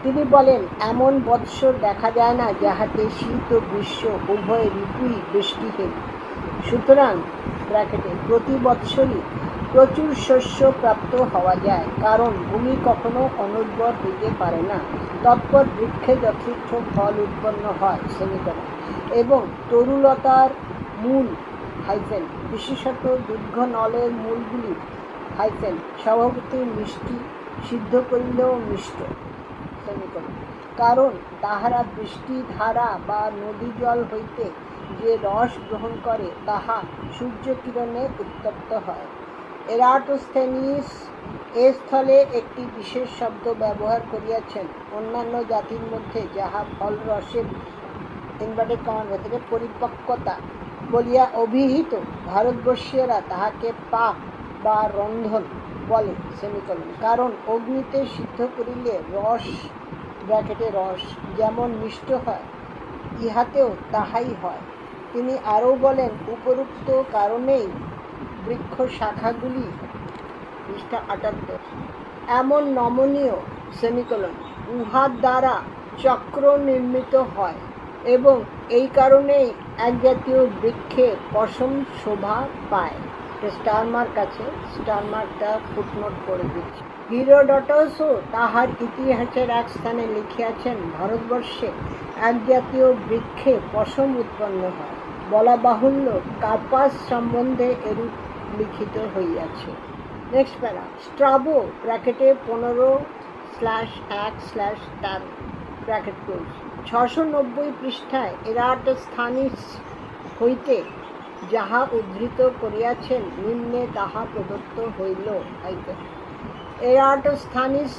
তিনি বলেন, এমন বৎসর দেখা যায় না যাহাতে শীত ও গ্রীষ্ম উভয় ঋতুই বৃষ্টিহীন। সুতরাং ব্র্যাকেটে প্রতি বৎসরই প্রচুর শস্য প্রাপ্ত হওয়া যায়, কারণ ভূমি কখনো অনুর্বর হইতে পারে না। তৎপর বৃক্ষে যথেষ্ট ফল উৎপন্ন হয় সেমিকোলন, এবং তরুলতার মূল হাইফেন বিশেষত দীর্ঘ নলের মূলগুলি হাইফেন স্বভাবতই মিষ্টি, সিদ্ধ করিলেও মিষ্ট সেমিকোলন, কারণ তাহারা বৃষ্টি ধারা বা নদী জল হইতে যে রস গ্রহণ করে তাহা সূর্যকিরণে উত্তপ্ত হয়। এরাটোস্থেনিস এ স্থলে একটি বিশেষ শব্দ ব্যবহার করিয়াছেন, অন্যান্য জাতির মধ্যে যাহা ফল রসের ইনভার্টেড কমার ভেতরে পরিপক্কতা বলিয়া অভিহিত, ভারতবর্ষীয়রা তাহাকে পাক বা রন্ধন বলে সেমিকোলন, কারণ অগ্নিতে সিদ্ধ করিলে রস ব্র্যাকেটে রস যেমন মিষ্ট হয়, ইহাতেও তাহাই হয়। তিনি আরও বলেন, উপরোক্ত কারণেই বৃক্ষ শাখাগুলি পৃষ্ঠা 78 এমন নমনীয় সেমিকোলন, উহার দ্বারা চক্র নির্মিত হয়, এবং এই কারণেই এক জাতীয় বৃক্ষে পশম শোভা পায়। স্টারমার্ক আছে, স্টারমার্কটা ফুটনোট করে দিচ্ছে। হিরোডোটাসও তাহার ইতিহাসের এক স্থানে লিখিয়াছেন, ভারতবর্ষে এক জাতীয় বৃক্ষে পশম উৎপন্ন হয়। বলা বাহুল্য, কার্পাস সম্বন্ধে এরূপ লিখিত হইয়াছে। নেক্সট প্যারা, স্ট্রাবো ব্র্যাকেটে 15/1/13 ব্র্যাকেট ক্লোজ 690 পৃষ্ঠায় এরাটোস্থানিস হইতে যাহা উদ্ধৃত করিয়াছেন, নিম্নে তাহা প্রদত্ত হইল। এরাটোস্থানিস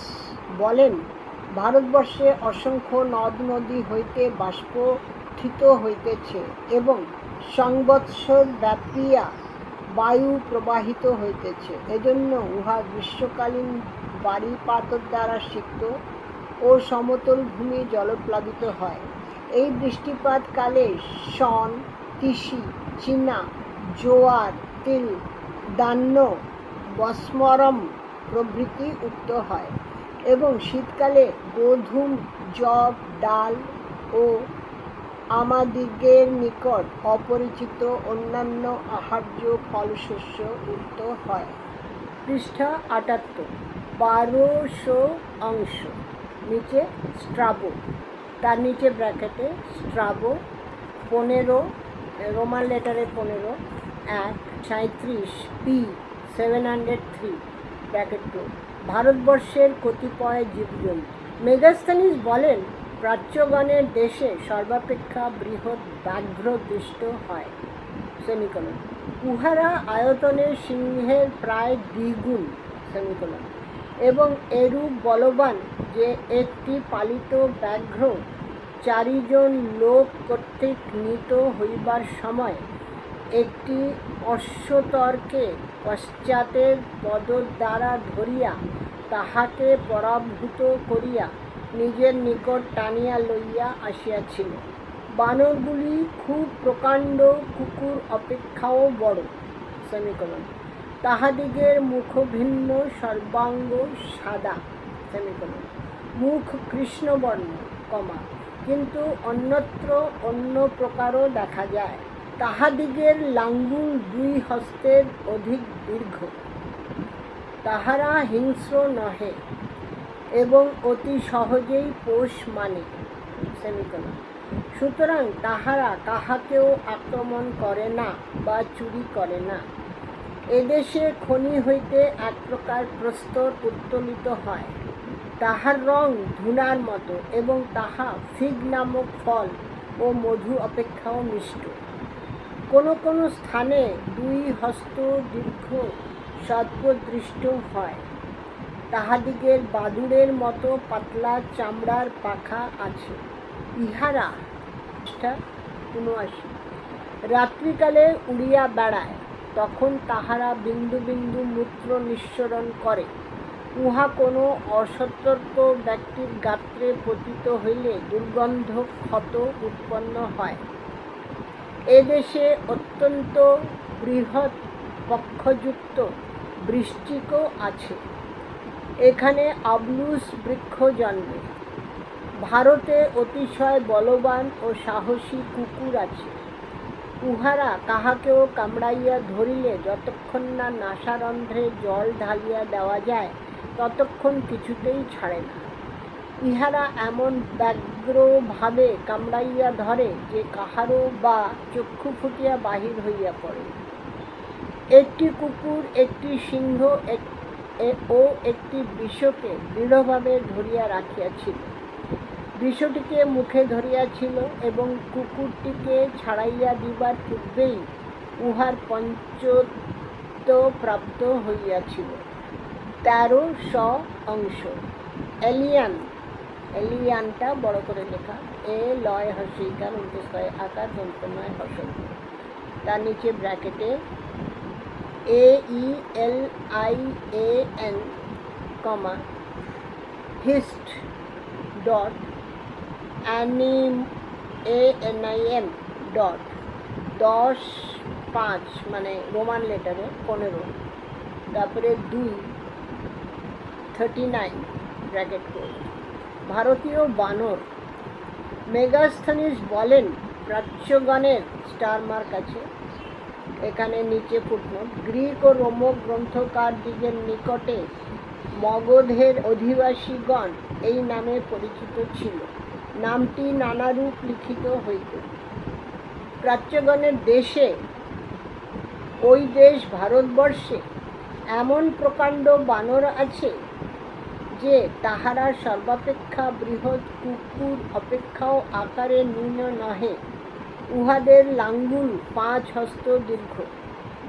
বলেন, ভারতবর্ষে অসংখ্য নদ নদী হইতে বাষ্পোত্থিত হইতেছে এবং সংবৎসর ব্যাপিয়া বায়ু প্রবাহিত হইতেছে। এজন্য উহা গ্রীষ্মকালীন বারিপাতর দ্বারা সিক্ত ও সমতল ভূমি জলপ্লাবিত হয়। এই বৃষ্টিপাত কালে শন, তিসি, চীনা, জোয়ার, তিল, দান্য, বস্মরম প্রভৃতি উক্ত হয়, এবং শীতকালে গোধূম, যব, ডাল ও আমাদিগের নিকট অপরিচিত অন্যান্য আহার্য ফলশস্য উক্ত হয়। পৃষ্ঠা 78 1200 অংশ নিচে স্ট্রাবো, তার নিচে ব্র্যাকেটে স্ট্রাবো 15 রোমান লেটারে 15/1/37 P703 ব্র্যাকেট 2 ভারতবর্ষের কতিপয় জীবজন্তু। মেগাস্থনিস বলেন, প্রাচ্যগণের দেশে সর্বাপেক্ষা বৃহৎ ব্যাঘ্র দৃষ্ট হয় সেমিকোলন। উহারা আয়তনের সিংহের প্রায় দ্বিগুণ সেমিকোলন। এবং এরূপ বলবান যে একটি পালিত ব্যাঘ্র 4 জন লোক কর্তৃক নীত হইবার সময় একটি অশ্বতরকে পশ্চাতের পদর দ্বারা ধরিয়া তাহাকে পরাভূত করিয়া নিজের নিকট টানিয়া লইয়া আসিয়াছিল। বানরগুলি খুব প্রকাণ্ড, কুকুর অপেক্ষাও বড়। সেমিকোলন। তাহাদিগের মুখ ভিন্ন, সর্বাঙ্গ সাদা। সেমিকোলন। মুখ কৃষ্ণবর্ণ, কিন্তু অন্যত্র অন্য প্রকারও দেখা যায়। তাহাদিগের লাঙ্গুল 2 হস্তের অধিক দীর্ঘ। তাহারা হিংস্র নহে এবং অতি সহজেই পোষ মানে। সেমিকোলন। সুতরাং তাহারা কাহাকেও আক্রমণ করে না বা চুরি করে না। এদেশে খনি হইতে এক প্রকার প্রস্তর উত্তোলিত হয়, তাহার রং ধূনার মতো এবং তাহা ফিগ নামক ফল ও মধু অপেক্ষাও মিষ্ট। কোনো কোনো স্থানে 2 হস্ত দীর্ঘ সর্পদৃষ্ট হয়। তাহাদিগের বাদুড়ের মতো পাতলা চামড়ার পাখা আছে। ইহারা 79 রাত্রিকালে উড়িয়া বেড়ায়, তখন তাহারা বিন্দু বিন্দু মূত্র নিঃসরণ করে। উহা কোনো অসতর্ক ব্যক্তির গাত্রে পতিত হইলে দুর্গন্ধ ক্ষত উৎপন্ন হয়। এদেশে অত্যন্ত বৃহৎ পক্ষযুক্ত বৃশ্চিকও আছে। এখানে আবলুস বৃক্ষ জন্মে। ভারতে অতিশয় বলবান ও সাহসী কুকুর আছে। উহারা কাহাকেও কামড়াইয়া ধরিলে যতক্ষণ না নাসারন্ধ্রে জল ঢালিয়া দেওয়া যায় ততক্ষণ কিছুতেই ছাড়ে না। ইহারা এমন ব্যগ্রভাবে কামড়াইয়া ধরে যে কাহারও বা চক্ষু ফুটিয়া বাহির হইয়া পড়ে। একটি কুকুর একটি সিংহ ও একটি বিষকে দৃঢ়ভাবে ধরিয়া রাখিয়াছিল। বিষটিকে মুখে ধরিয়াছিল এবং কুকুরটিকে ছাড়াইয়া দিবার পূর্বেই উহার পঞ্চত্ব প্রাপ্ত হইয়াছিল। 1300 অংশ। এলিয়ান, এলিয়ানটা বড় করে লেখা, এ লয় হস্যইকার 29 আকার দন্তনয় হসন, তার নিচে ব্র্যাকেটে AELIAN, হিস্ট ডট ANIM ডট 10-5 মানে রোমান লেটারে 15, তারপরে 2-39 ব্র্যাকেট করে। ভারতীয় বানর। মেগাস্থনিস বলেন প্রাচ্যগণের স্টার মার্ক আছে। এখানে নিচে ফুটনোট। গ্রিক ও রোম গ্রন্থকারদিগের নিকটে মগধের অধিবাসীগণ এই নামে পরিচিত ছিল। নামটি নানারূপ লিখিত হইত। প্রাচ্যগণের দেশে, ওই দেশ ভারতবর্ষে এমন প্রকাণ্ড বানর আছে যে তাহারা সর্বাপেক্ষা বৃহৎ কুকুর অপেক্ষাও আকারে ন্যূন নহে। উহাদের লাঙ্গুল 5 হস্ত দীর্ঘ।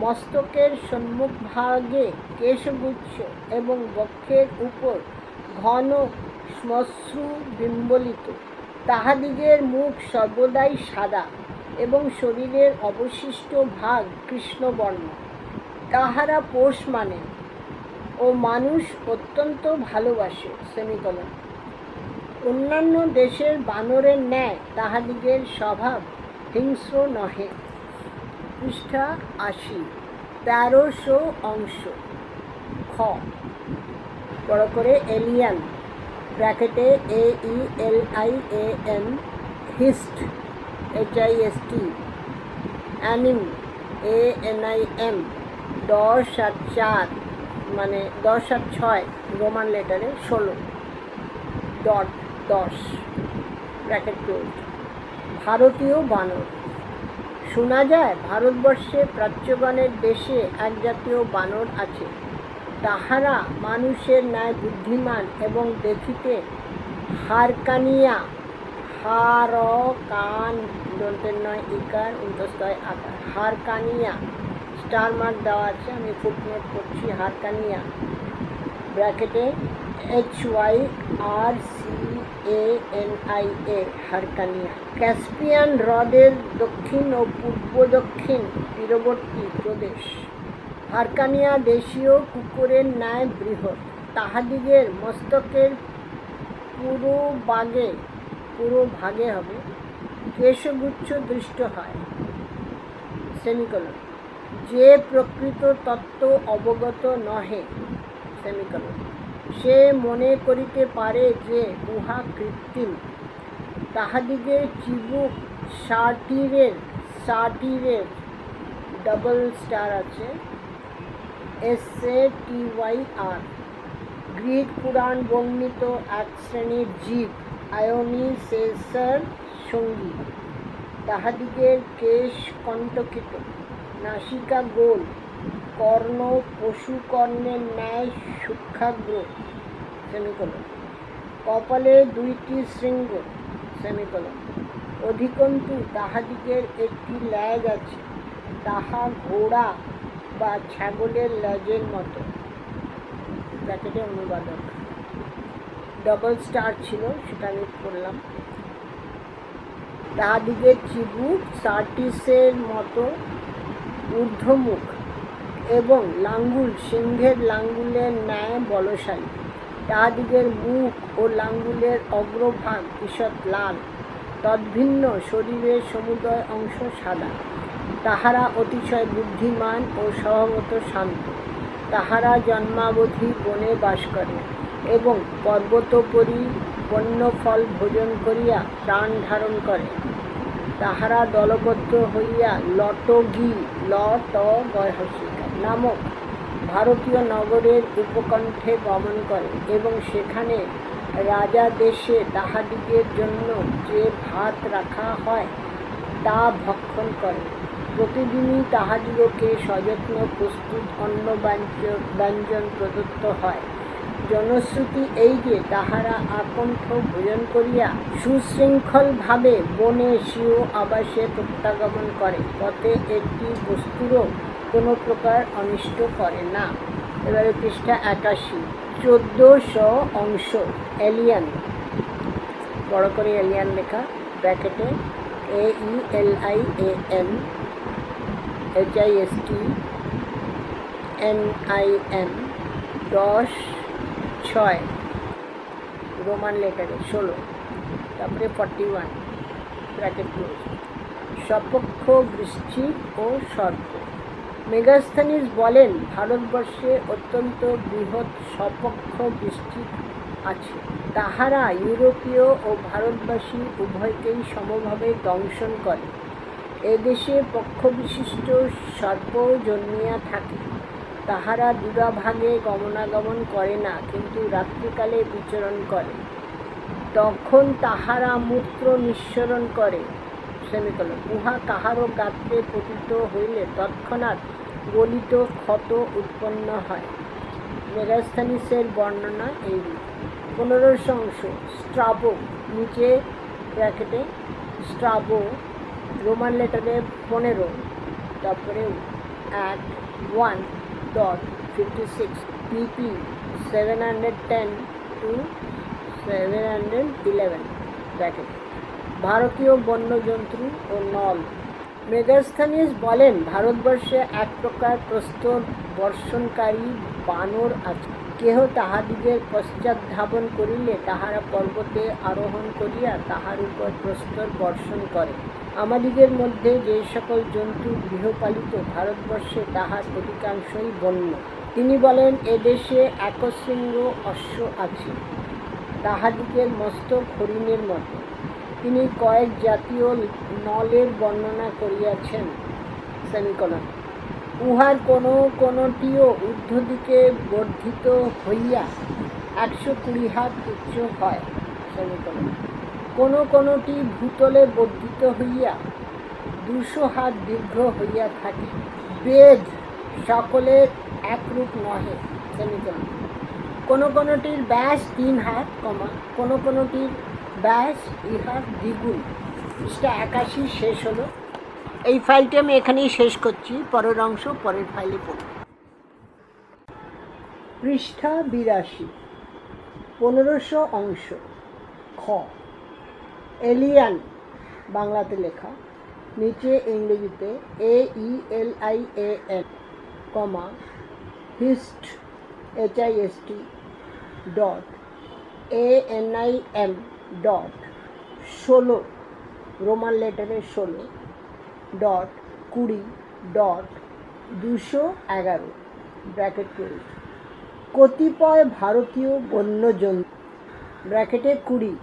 মস্তকের সম্মুখভাগে কেশগুচ্ছ এবং বক্ষের উপর ঘন শ্মশ্রু বিম্বলিত। তাহাদিগের মুখ সর্বদাই সাদা এবং শরীরের অবশিষ্ট ভাগ কৃষ্ণবর্ণ। তাহারা পোষ মানে ও মানুষ অত্যন্ত ভালোবাসে। সেমিকোলন। অন্যান্য দেশের বানরের ন্যায় তাহাদিগের স্বভাব হিংস্র নহে। পৃষ্ঠা 80। 1300 অংশ। খ বড় করে এলিয়ান, ব্র্যাকেটে AELIAN, hist HIST, anim ANIM 10-4 মানে 10-6 রোমান লেটারে 16 ডট 10 ব্র্যাকেট ক্লোজ। ভারতীয় বানর। শোনা যায় ভারতবর্ষে প্রাচ্যগণের দেশে এক জাতীয় বানর আছে। তাহারা মানুষের ন্যায় বুদ্ধিমান এবং দেখিতে হারকানিয়া, হারকান দন্তের 9 ইকার 29 আকার, হারকানিয়া স্টার মার্ক দেওয়া আছে, আমি ফুটনোট করছি। হারকানিয়া ব্র্যাকেটে HYRCANIA হারকানিয়া। ক্যাসপিয়ান হ্রদের দক্ষিণ ও পূর্ব দক্ষিণ তীরবর্তী প্রদেশ। হারকানিয়া দেশীয় কুকুরের ন্যায় বৃহৎ। তাহাদিগের মস্তকের পুরো ভাগে হবে কেশগুচ্ছ দৃষ্ট হয়, সেমিকোলন। যে প্রকৃত তত্ত্ব অবগত নহে, সেমিকোলন, সে মনে করিতে পারে যে উহা কৃত্রিম। তাহাদিগের চিবুক সাটিরের ডবল স্টার আছে, SATYR। গ্রিক পুরাণ বর্ণিত এক শ্রেণীর জীব, আয়োনিসেসর সঙ্গী। তাহাদিগের কেশ কণ্টকিত, নাসিকা গোল, কর্ণ পশুকর্ণের ন্যায় সূক্ষ্মাগ্র, সেমিকোলন। কপালে 2টি শৃঙ্গ, সেমিকোলন। অধিকন্তু তাহাদিগের একটি লেজ আছে, তাহা ঘোড়া বা ছাগলের লেজের মতো। ব্র্যাকেটে অনুবাদক। ডবল স্টার ছিল, সেটা আমি পড়লাম। তাহাদিগের চিবুক সার্টিসের মতো ঊর্ধ্বমুখ এবং লাঙ্গুল সিংহের লাঙ্গুলের ন্যায় বলশালী। তাহাদিগের মুখ ও লাঙ্গুলের অগ্রভাগ ঈষৎ লাল, তদ্ভিন্ন শরীরের সমুদয় অংশ সাদা। তাহারা অতিশয় বুদ্ধিমান ও স্বভাবত শান্ত। তাহারা জন্মাবধি বনে বাস করে এবং পর্বতোপরি বন্যফল ভোজন করিয়া প্রাণ ধারণ করে। তাহারা দলবদ্ধ হইয়া লটগি নামক ভারতীয় নগরের উপকণ্ঠে গমন করে এবং সেখানে রাজা দেশে তাহাদিগের জন্য যে ভাত রাখা হয় তা ভক্ষণ করে। প্রতিদিনই তাহাদিগকে সযত্ন প্রস্তুত অন্ন ব্যঞ্জন প্রদত্ত হয়। জনশ্রুতি এই যে তাহারা আকণ্ঠ ভোজন করিয়া সুশৃঙ্খলভাবে বনে স্বীয় আবাসে প্রত্যাগমন করে, পথে একটি বস্তুরও কোনো প্রকার অনিষ্ট করে না। এবারে পৃষ্ঠা 81, 1400 অংশ। এলিয়ান, বড় করে এলিয়ান লেখা, ব্র্যাকেটে AELIAN HISTNIM 10-6 রোমান লেটারে 16, তারপরে 41 ব্র্যাকেট ক্লোজ। সপক্ষ বৃশ্চিক ও সর্প। মেগাস্থানিস বলেন, ভারতবর্ষে অত্যন্ত বৃহৎ সপক্ষ বৃশ্চিক আছে। তাহারা ইউরোপীয় ও ভারতবাসী উভয়কেই সমভাবে দংশন করে। এদেশে পক্ষবিশিষ্ট সর্প জন্মিয়া থাকে। তাহারা দুরাভাগে গমনাগমন করে না, কিন্তু রাত্রিকালে বিচরণ করে। তখন তাহারা মূত্র নিঃসরণ করে, সেমিকোলন। উহা কাহারও গাত্রে পতিত হইলে তৎক্ষণাৎ গলিত ক্ষত উৎপন্ন হয়। মেগাস্থানিসের বর্ণনা এইরূপ। 1500 অংশ। স্ট্রাবো, নিচে ব্র্যাকেটে স্ট্রাবো, রোমান লেটারে 15, তারপরে 1.56 PP 710-711 ব্র্যাকেট। ভারতীয় বন্যজন্তু ও নল। মেগাস্থানিস বলেন, ভারতবর্ষে এক প্রকার প্রস্তর বর্ষণকারী বানর আছে। কেহ তাহাদিগের পশ্চাৎ ধাবন করিলে তাহারা পর্বতে আরোহণ করিয়া তাহার উপর প্রস্তর বর্ষণ করে। আমাদিগের মধ্যে যে সকল জন্তু গৃহপালিত, ভারতবর্ষে তাহার অধিকাংশই বন্য। তিনি বলেন, এদেশে একশৃঙ্গ অশ্ব আছে, তাহাদিগের মস্তক হরিণের মতো। তিনি কয়েক জাতীয় নলের বর্ণনা করিয়াছেন, সেমিকোলন। উহার কোনটিও ঊর্ধ্বদিকে বর্ধিত হইয়া 120 হাত উচ্চ হয়, সেমিকোলন। কোনটি ভূতলে বর্ধিত হইয়া 200 হাত দীর্ঘ হইয়া থাকে। বেদ সকলের একরূপ নহে, সেমিকোলন। কোনটির ব্যাস 3 হাত, কোনটির ব্যাস ইহার দ্বিগুণ। পৃষ্ঠা 81 শেষ হলো। এই ফাইলটি আমি এখানেই শেষ করছি, পরের অংশ পরের ফাইলে পড়ব। পৃষ্ঠা 82, 1500 অংশ। খ, এলিয়ান বাংলাতে লেখা, নিচে ইংরেজিতে AELIAN, HIST HIST .ANIM. 16 Roman লেটারে 16.20.211 ব্র্যাকেট ক্লোজ। কতিপয় ভারতীয় বন্যজন্তু ব্র্যাকেটে 20।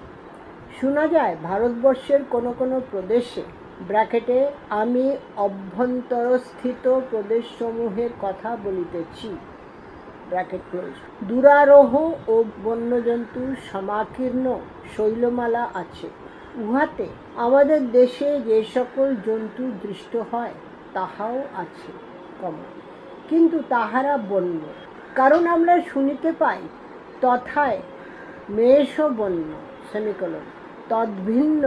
শোনা যায় ভারতবর্ষের কোনো কোনো প্রদেশে ব্র্যাকেটে আমি অভ্যন্তরস্থিত প্রদেশসমূহের কথা বলিতেছি ব্র্যাকেট ক্লোজ। দুরারোহ ও বন্যজন্তুর সমাকীর্ণ শৈলমালা আছে। উহাতে আমাদের দেশে যে সকল জন্তু দৃষ্ট হয় তাহাও আছে, কিন্তু তাহারা বন্য। কারণ আমরা শুনিতে পাই তথায় মেষ বন্য তদ্ভিন্ন,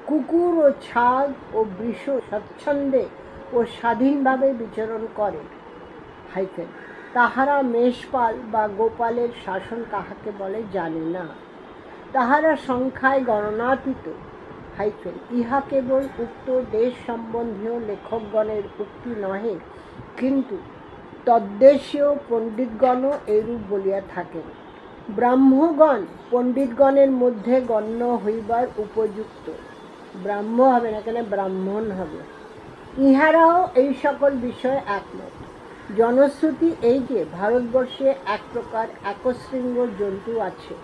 কুকুর ও ছাগ ও বৃষ স্বচ্ছন্দে ও স্বাধীনভাবে বিচরণ করে, তাহারা মেষপাল বা গোপালের শাসন কাহাকে বলে জানে না। তাহারা সংখ্যায় গণনাতীত, ইহা কেবল উক্ত দেশ সম্বন্ধীয় লেখকগণের উক্তি নহে, কিন্তু তদ্দেশীয় পণ্ডিতগণও এরূপ বলিয়া থাকেন। ব্রাহ্মগণ পণ্ডিতগণের মধ্যে গণ্য হইবার উপযুক্ত, ব্রাহ্ম হবে না, কেন ব্রাহ্মণ হবে। ইহারাও এই সকল বিষয়ে একমত। জনশ্রুতি এই যে ভারতবর্ষে এক প্রকার একশৃঙ্গ জন্তু আছে।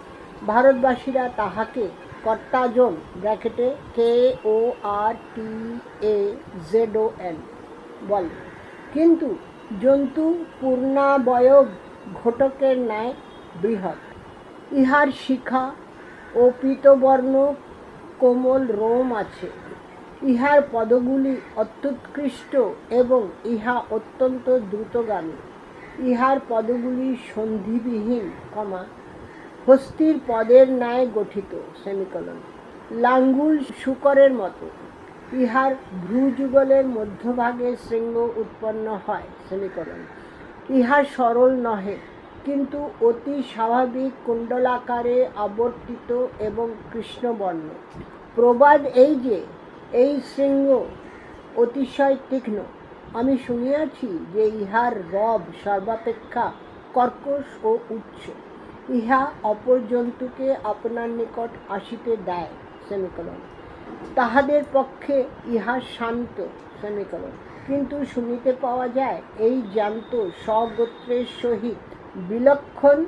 ভারতবাসীরা তাহাকে কর্তাজন ব্র্যাকেটে KORTAZON বলে, কিন্তু জন্তু পূর্ণাবয়ব ঘটকের ন্যায় বৃহৎ। ইহার শিখা ও পীতবর্ণ কোমল রোম আছে। ইহার পদগুলি অত্যুৎকৃষ্ট এবং ইহা অত্যন্ত দ্রুতগামী। ইহার পদগুলি সন্ধিবিহীন, হস্তির পদের ন্যায় গঠিত, লাঙ্গুল শূকরের মতো। ইহার ভ্রুযুগলের মধ্যভাগে শৃঙ্গ উৎপন্ন হয়, ইহা সরল নহে, কিন্তু অতি স্বাভাবিক কুণ্ডলাকারে আবর্তিত এবং কৃষ্ণবর্ণ। প্রবাদ এই যে এই শৃঙ্গ অতিশয় তীক্ষ্ণ। আমি শুনিয়াছি যে ইহার রব সর্বাপেক্ষা কর্কশ ও উচ্চ। ইহা অপর জন্তুকে আপনার নিকট আসিতে দেয়, তাহাদের পক্ষে ইহা শান্ত, কিন্তু শুনিতে পাওয়া যায় এই জ্যান্ত স্বগোত্রের সহিত বিলক্ষণ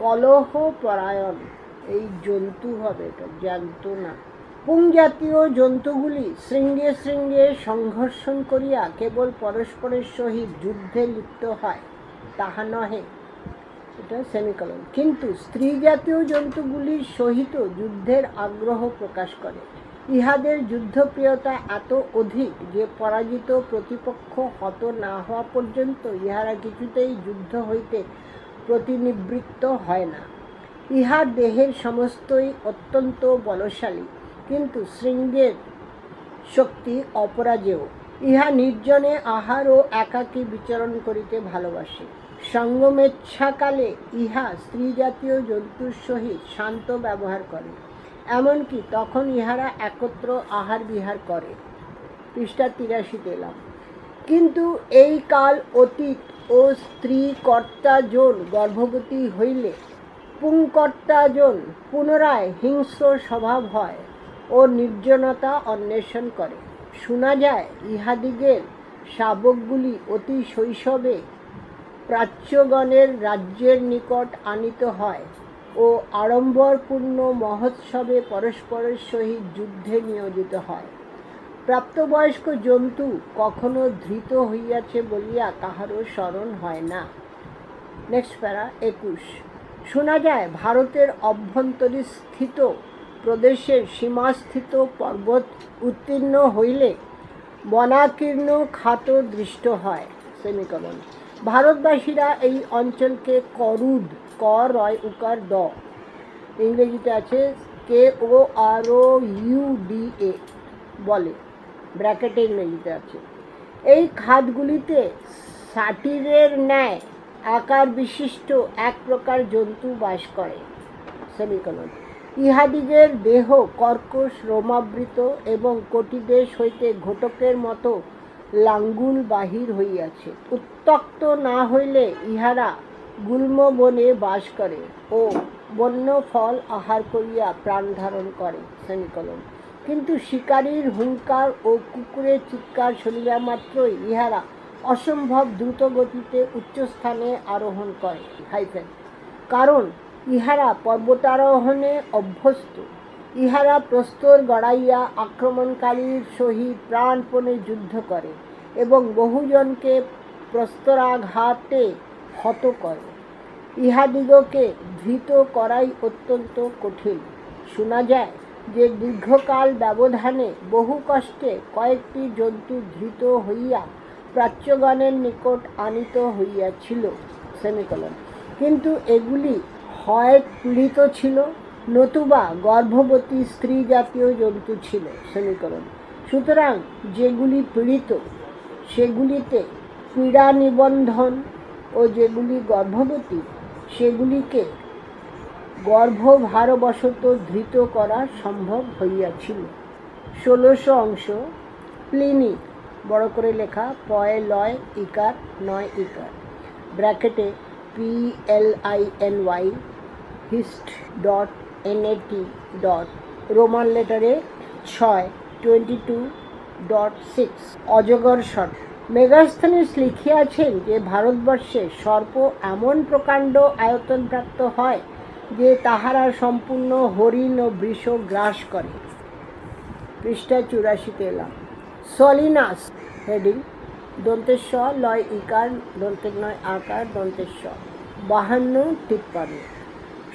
কলহ পরায়ণ। এই জন্তু হবে, এটা জ্যান্ত না। পুংজাতীয় জন্তুগুলি শৃঙ্গে শৃঙ্গে সংঘর্ষণ করিয়া কেবল পরস্পরের সহিত যুদ্ধে লিপ্ত হয় তাহা নহে, এটা কিন্তু স্ত্রী জাতীয় জন্তুগুলির সহিত যুদ্ধের আগ্রহ প্রকাশ করে। ইহাদের যুদ্ধপ্রিয়তা এত অধিক যে পরাজিত প্রতিপক্ষ হত না হওয়া পর্যন্ত ইহারা কিছুতেই যুদ্ধ হইতে প্রতিনিবৃত্ত হয় না। ইহার দেহের সমস্তই অত্যন্ত বলশালী, কিন্তু শৃঙ্গের শক্তি অপরাজেয়। ইহা নির্জনে আহার ও একাকী বিচরণ করিতে ভালোবাসে। সঙ্গমেচ্ছাকালে ইহা স্ত্রী জাতীয় জন্তুর সহিত শান্ত ব্যবহার করে, এমনকি তখন ইহারা একত্র আহার বিহার করে। পৃষ্ঠা 83 এলাম। কিন্তু এই কাল অতীত ও স্ত্রী কর্তাজন গর্ভবতী হইলে পুংকর্তাজন পুনরায় হিংস্র স্বভাব হয় ও নির্জনতা অন্বেষণ করে। শোনা যায় ইহাদিগের শাবকগুলি অতি শৈশবে প্রাচ্যগণের রাজ্যের নিকট আনিত হয় ও আড়ম্বরপূর্ণ মহোৎসবে পরস্পরের সহিত যুদ্ধে নিয়োজিত হয়। প্রাপ্তবয়স্ক জন্তু কখনো ধৃত হইয়াছে বলিয়া কাহারও স্মরণ হয় না। নেক্সট প্যারা 21। শোনা যায় ভারতের অভ্যন্তরস্থিত প্রদেশের সীমাস্থিত পর্বত উত্তীর্ণ হইলে বনাকীর্ণ খাত দৃষ্ট হয়, ভারতবাসীরা এই অঞ্চলকে করুদ, ক রয় উকার দ, ইংরেজিতে আছে KOROUDA বলে, ব্র্যাকেটে ইংরেজিতে আছে। এই খাতগুলিতে সাটিরের ন্যায় আকার বিশিষ্ট এক প্রকার জন্তু বাস করে, সেমিকোলন। ইহাদিগের দেহ কর্কশ রোমাবৃত এবং কটিদেশ হইতে ঘটকের মতো লাঙ্গুল বাহির হইয়াছে। উত্ত্যক্ত না হইলে ইহারা গুল্ম বনে বাস করে ও বন্য ফল আহার করিয়া প্রাণ ধারণ করে, সেমিকোলন। কিন্তু শিকারীর হুঙ্কার ও কুকুরের চিৎকার শুনিবা মাত্রই ইহারা অসম্ভব দ্রুত গতিতে উচ্চস্থানে আরোহণ করে, হাইফেন। কারণ ইহারা পর্বতারোহণে অভ্যস্ত। ইহারা প্রস্তর গড়াইয়া আক্রমণকারীর সহিত প্রাণপণে যুদ্ধ করে এবং বহুজনকে প্রস্তরাঘাতে হত করে। ইহাদিগকে ধৃত করাই অত্যন্ত কঠিন। শোনা যায় যে দীর্ঘকাল ব্যবধানে বহু কষ্টে কয়েকটি জন্তু ধৃত হইয়া প্রাচ্যগণের নিকট আনিত হইয়াছিল, সেমিকোলন। কিন্তু এগুলি হয় পীড়িত ছিল, নতুবা গর্ভবতী স্ত্রী জাতীয় জন্তু ছিল, সেমিকোলন। সুতরাং যেগুলি পীড়িত সেগুলিতে পীড়া নিবন্ধন ও যেগুলি গর্ভবতী সেগুলিকে গর্ভভারবশত ধৃত করা সম্ভব হইয়াছিল। 16 অংশ প্লিনি, বড় করে লেখা, পয় লয় ইকার 9 ইকার, ব্র্যাকেটে PLINY hist.nat. রোমান লেটারে 6:22.6 অজগর সর্প। মেগাস্থনিস লিখিয়াছেন যে ভারতবর্ষে সর্প এমন প্রকাণ্ড আয়তনপ্রাপ্ত হয় যে তাহারা সম্পূর্ণ হরিণ ও বৃষ গ্রাস করে। পৃষ্ঠা 84-তে এলাম। সলিনাস, হেডিং, দন্তেশ লয় ইকার দন্তের নয় আকার দন্তেশ 52-53।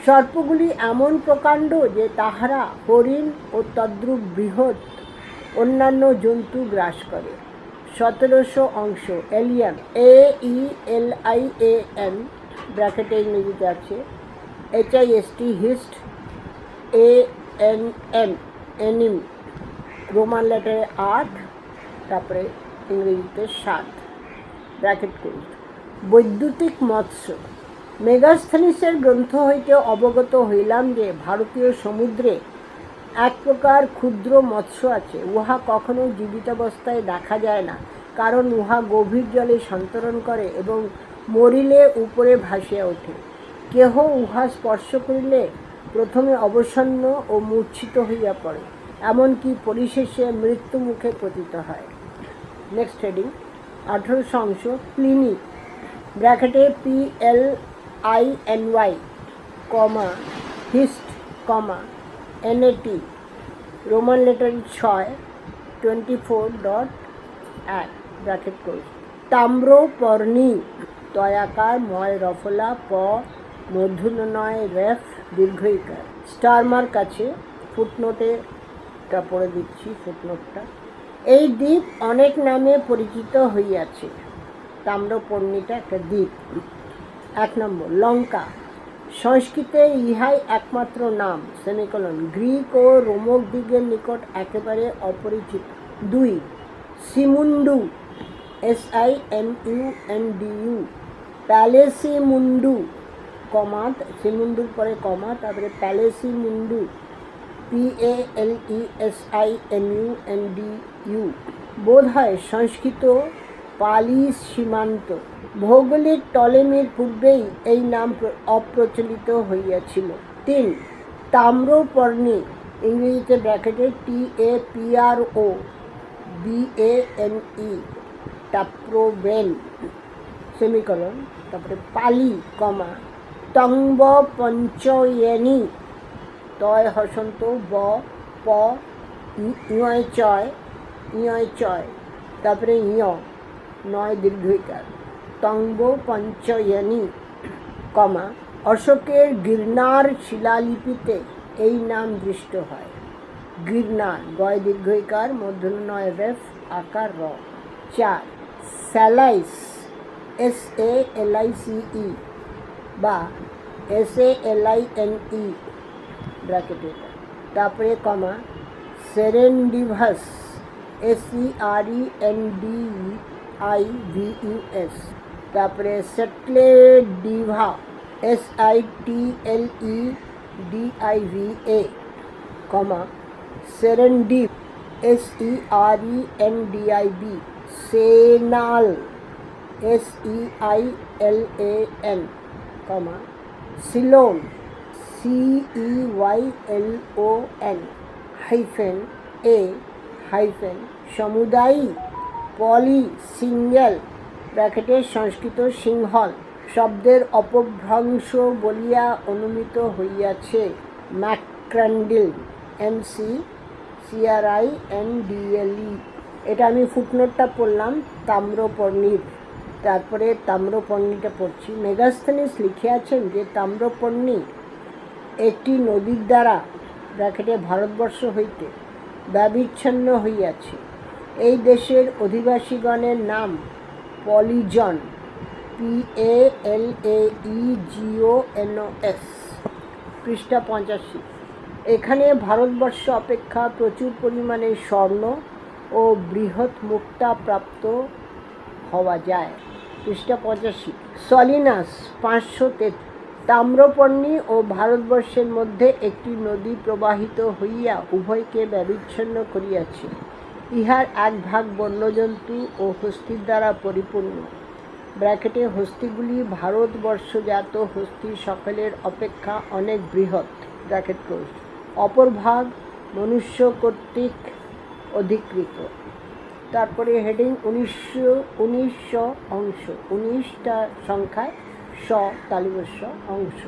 সর্পগুলি এমন প্রকাণ্ড যে তাহারা হরিণ ও তদ্রূপ বৃহৎ অন্যান্য জন্তু গ্রাস করে। 17 অংশ এলিয়ান, AELIAN, ব্র্যাকেটে ইংরেজিতে আছে HIST, হিস্ট, ANM, এনিম, রোমান লেটারে 8, তারপরে ইংরেজিতে 7, ব্র্যাকেট করি। বৈদ্যুতিক মৎস্য। মেগাস্থনিসের গ্রন্থ হইতে অবগত হইলাম যে ভারতীয় সমুদ্রে এক প্রকার ক্ষুদ্র মৎস্য আছে। উহা কখনো জীবিতাবস্থায় দেখা যায় না, কারণ উহা গভীর জলে সন্তরণ করে এবং মরিলে উপরে ভাসিয়া ওঠে। কেহ উহা স্পর্শ করিলে প্রথমে অবসন্ন ও মূর্ছিত হইয়া পড়ে, এমনকি পরিশেষে মৃত্যু মুখে পতিত হয়। নেক্সট হেডিং, 18 অংশ প্লিনি, ব্র্যাকেটে PLINY, hist, NAT, Roman letter 6:24.1, bracket করি। তাম্রপর্ণী, তয়াকার ময় রফলা প মূর্ধন্যয় রেফ দীর্ঘইকার। স্টারমার্ক আছে, ফুটনোটে টা পড়ে দিচ্ছি, ফুটনোটটা। এই দ্বীপ অনেক নামে পরিচিত হইয়াছে। তাম্রপর্ণীটা একটা দ্বীপ। 1 নম্বর লঙ্কা, সংস্কৃতে ইহাই একমাত্র নাম, সেমিকোলন। গ্রিক ও রোমক দিগের নিকট একেবারে অপরিচিত। 2 সিমুন্ডু, SIMUNDU, প্যালেসিমুন্ডু, কমা, সিমুন্ডুর পরে কমা, তারপরে প্যালেসিমুন্ডু, PALESIMUNDU, বোধ হয় সংস্কৃত পালি সীমান্ত। ভৌগোলিক টলেমির পূর্বেই এই নাম অপ্রচলিত হইয়াছিল। 3 তাম্রপর্ণী, ইংরেজিতে ব্র্যাকেটে TAPROBANE, টাপ্রোবেন, সেমিকোলন, তারপরে পালি, কমা, তংব পঞ্চয়েনি, তয় হসন্ত ব প ইয় চয়, তারপরে ইয় 9 দীর্ঘইকার, তংব পঞ্চয়নী, কমা, অশোকের গিরনার শিলালিপিতে এই নাম দৃষ্ট হয়। গিরনার, গয় দীর্ঘইকার, মূর্ধন্য রেফ আকার র। 4 স্যালাইস, SALICE বা SALINE, ব্র্যাকেটে, তারপরে কমা, সেরেন্ডিভাস, SERENDIVUS, তারপরে সেটলে ডিভা, SITLEDIVA, কমা সেরেন্ডিপ, SERENDIB, সেনাল, SEILAN, comma Ceylon, CEYLON, hyphen A, hyphen সমুদায়ী, পলি, সিঙ্গেল, ব্র্যাকেটে সংস্কৃত সিংহল শব্দের অপভ্রংশ বলিয়া অনুমিত হইয়াছে। ম্যাক্রান্ডিল, MCCRINDLE। এটা আমি ফুটনোটটা পড়লাম তাম্রপর্ণীর। তারপরে তাম্রপর্ণীটা পড়ছি। মেগাস্থেনিস লিখিয়াছেন যে তাম্রপর্ণী একটি নদীর দ্বারা ব্র্যাকেটে ভারতবর্ষ হইতে ব্যবিচ্ছিন্ন হইয়াছে। এই দেশের অধিবাসীগণের নাম পলিজন, PALAEGONOS। পৃষ্ঠা 85। এখানে ভারতবর্ষ অপেক্ষা প্রচুর পরিমাণে স্বর্ণ ও বৃহৎ মুক্তা প্রাপ্ত হওয়া যায়। পৃষ্ঠা 85। সলিনাস 503। তাম্রপর্ণী ও ভারতবর্ষের মধ্যে একটি নদী প্রবাহিত হইয়া উভয়কে ব্যবিচ্ছিন্ন করিয়াছে। ইহার এক ভাগ বন্যজন্তু ও হস্তির দ্বারা পরিপূর্ণ। ব্র্যাকেটে হস্তিগুলি ভারতবর্ষজাত হস্তি সকলের অপেক্ষা অনেক বৃহৎ, ব্র্যাকেট ক্লোজ। অপর ভাগ মনুষ্য কর্তৃক অধিকৃত। তারপরে হেডিং 1900 অংশ, 19টা সংখ্যায় তালিবস্য অংশ।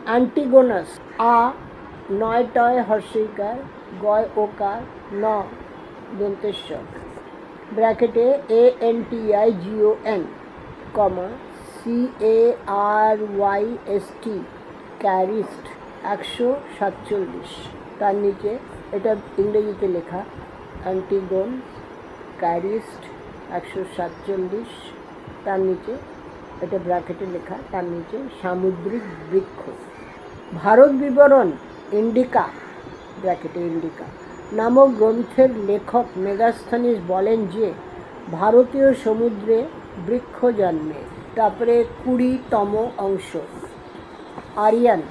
অ্যান্টিগোনাস, আ 9 হর্ষইকার, গয় ওকার, ন দন্তেশ্ব, ব্র্যাকেটে ANTIGON, কমা CARYST, ক্যারিস্ট 147। তার নিচে এটা ইংরেজিতে লেখা অ্যান্টিগোন, ক্যারিস্ট 147। তার নিচে এটা ব্র্যাকেটে লেখা, তার নিচে সামুদ্রিক বৃক্ষ। ভারত বিবরণ ইন্ডিকা, ব্র্যাকেটে ইন্ডিকা নামক গ্রন্থের লেখক মেগাস্থনিস বলেন যে ভারতীয় সমুদ্রে বৃক্ষ জন্মে। তারপরে 20তম অংশ। আরিয়ান,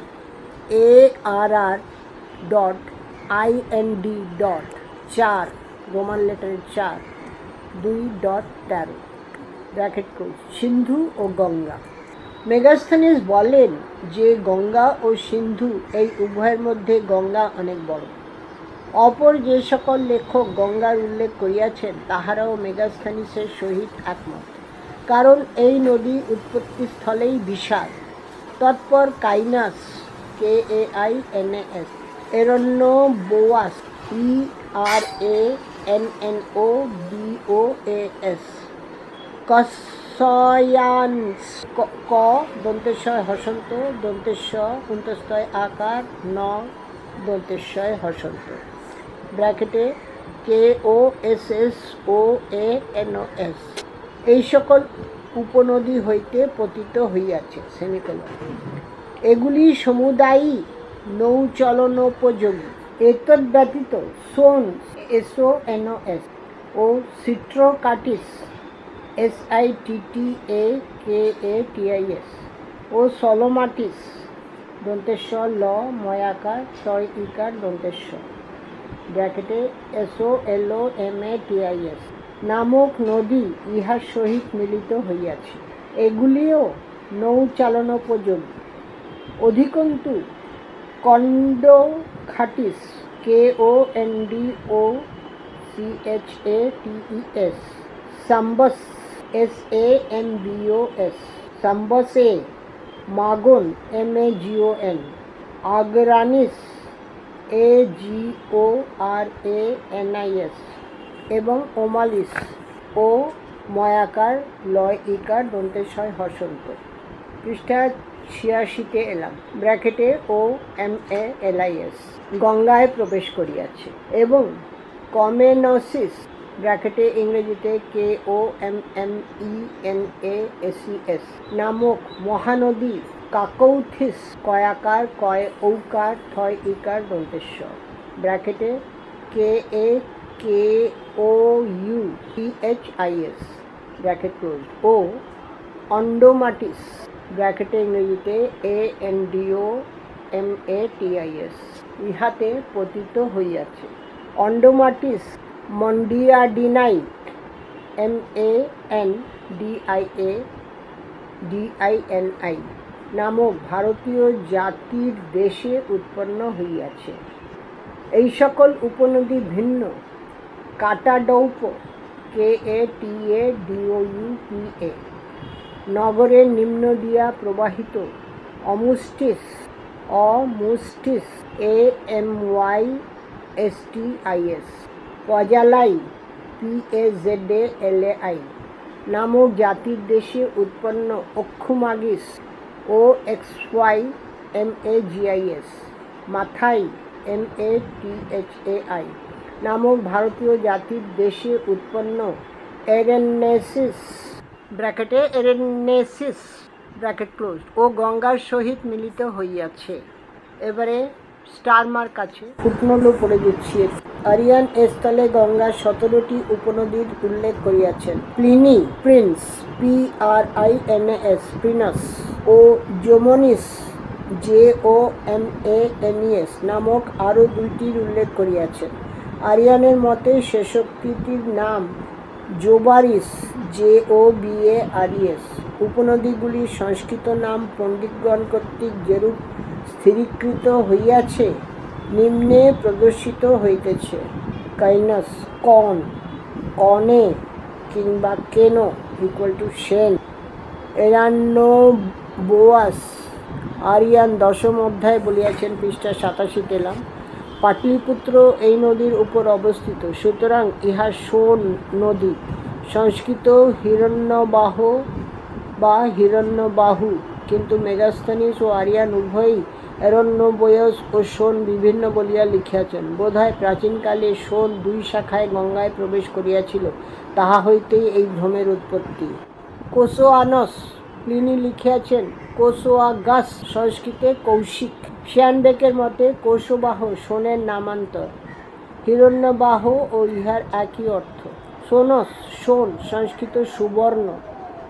ARR.IND.4, রোমান লেটারের 4, 2.13, ব্র্যাকেট ক্লোজ। সিন্ধু ও গঙ্গা। মেগাস্থনিস বলেন যে গঙ্গা ও সিন্ধু এই উভয়ের মধ্যে গঙ্গা অনেক বড়। অপর যে সকল লেখক গঙ্গার উল্লেখ করিয়াছেন তাহারাও মেগাস্থনিসের সহিত একমত, কারণ এই নদী উৎপত্তিস্থলেই বিশাল। তৎপর কাইনাস, KAINAS, এরণ্যবোয়াস, ERANNOBOAS, কসয়ান্স, ক দন্তেশ্বয় হসন্ত, দন্তেশ্বয় অন্তস্তয় আকার, ন দন্তেশ্বয় হসন্ত, ব্র্যাকেটে KOSSOANOS, এই সকল উপনদী হইতে পতিত হইয়াছে, সেমিকোলন। এগুলি সমুদায়ী নৌচলনোপযোগী। এতদ ব্যতীত সোন, SONOS, ও সিট্রোকাটিস, SITTAKATIS, ও সলোমাটিস, দন্তেশ্বর ল ময়াকার ছয় ইকার দন্তেশ্বর, ব্র্যাকেটে SOLOMATIS নামক নদী ইহার সহিত মিলিত হইয়াছে। এগুলিও নৌচালনোপযোগী। অধিকন্তু কন্ডোখাটিস, KONDOCHATES, সাম্বস, SAMBOS, সাম্বসে, Magan, MAGON, আগ্রানিস, AGORANIS, এবং ওমালিস ও ময়াকার লয় ইকার দন্তেশ্বয় হসন্ত। পৃষ্ঠা 86-তে এলাম। ব্র্যাকেটে OMALIS গঙ্গায় প্রবেশ করিয়াছে এবং কমেনসিস, ব্র্যাকেটে ইংরেজিতে KOMMENASES নামক মহানদী কাকৌথিস, কয়াকার কয় ঔকার থয় ইকার দন্তেশ্বর, ব্র্যাকেটে KAKOUTHIS, ব্র্যাকেট ক্লোজ, ও অন্ডোমাটিস ব্র্যাকেটে ইংরেজিতে ANDOMATIS ইহাতে পতিত হইয়াছে। অন্ডোমাটিস মন্ডিয়াডিনাই MANDIADINI নামক ভারতীয় জাতির দেশে উৎপন্ন হইয়াছে। এই সকল উপনদী ভিন্ন কাটাডৌপ KATADOUPA নগরের নিম্ন দিয়া প্রবাহিত অমুস্টিস AMYSTIS পজালাই PAZALAI নামক জাতির দেশে উৎপন্ন অক্ষুমাগিস OXYMAGIS মাথাই MATHAI নামক ভারতীয় জাতির দেশে উৎপন্ন এরেনেসিস ব্র্যাকেটে এরেনেসিস ব্র্যাকেট ক্লোজ ও গঙ্গার সহিত মিলিত হইয়াছে। এবারে স্টার মার্ক আছে, ফুটনোটও পড়ে দিচ্ছি। আরিয়ান স্থলে গঙ্গার 17টি উপনদীর উল্লেখ করিয়াছেন প্লিনি প্রিন্স PRINAS প্রিনাস ও জোমনিস JOMANES নামক আরও 2টির উল্লেখ করিয়াছেন। আরিয়ানের মতে শেষোক্তিটির নাম জোবারিস JOBARES। উপনদীগুলির সংস্কৃত নাম পণ্ডিতগণ কর্তৃক যেরূপ স্থিরীকৃত হইয়াছে নিম্নে প্রদর্শিত হইতেছে। কাইনাস কন, কনে কিংবা কেনো সেন, এরান্নোবোয়াস আরিয়ান 10ম অধ্যায় বলিয়াছেন, পৃষ্ঠা 87 পেলাম। পাটলিপুত্র এই নদীর উপর অবস্থিত, সুতরাং ইহা সোন নদী। সংস্কৃত হিরণ্যবাহ বা হিরণ্যবাহু, কিন্তু মেগাস্থানিস ও আরিয়ান উভয়ই এরণ্যবোয়স ও সোন বিভিন্ন বলিয়া লিখিয়াছেন। বোধহয় প্রাচীনকালে সোন 2 শাখায় গঙ্গায় প্রবেশ করিয়াছিল, তাহা হইতেই এই ভ্রমের উৎপত্তি। কোসোয়ানস প্লিনি লিখিয়াছেন কোসোয়াগাস, সংস্কৃতে কৌশিক। শিয়ানবেকের মতে কোশবাহ সোনের নামান্তর। হিরণ্যবাহ ও ইহার একই অর্থ। সোনস সোন, সংস্কৃত সুবর্ণ।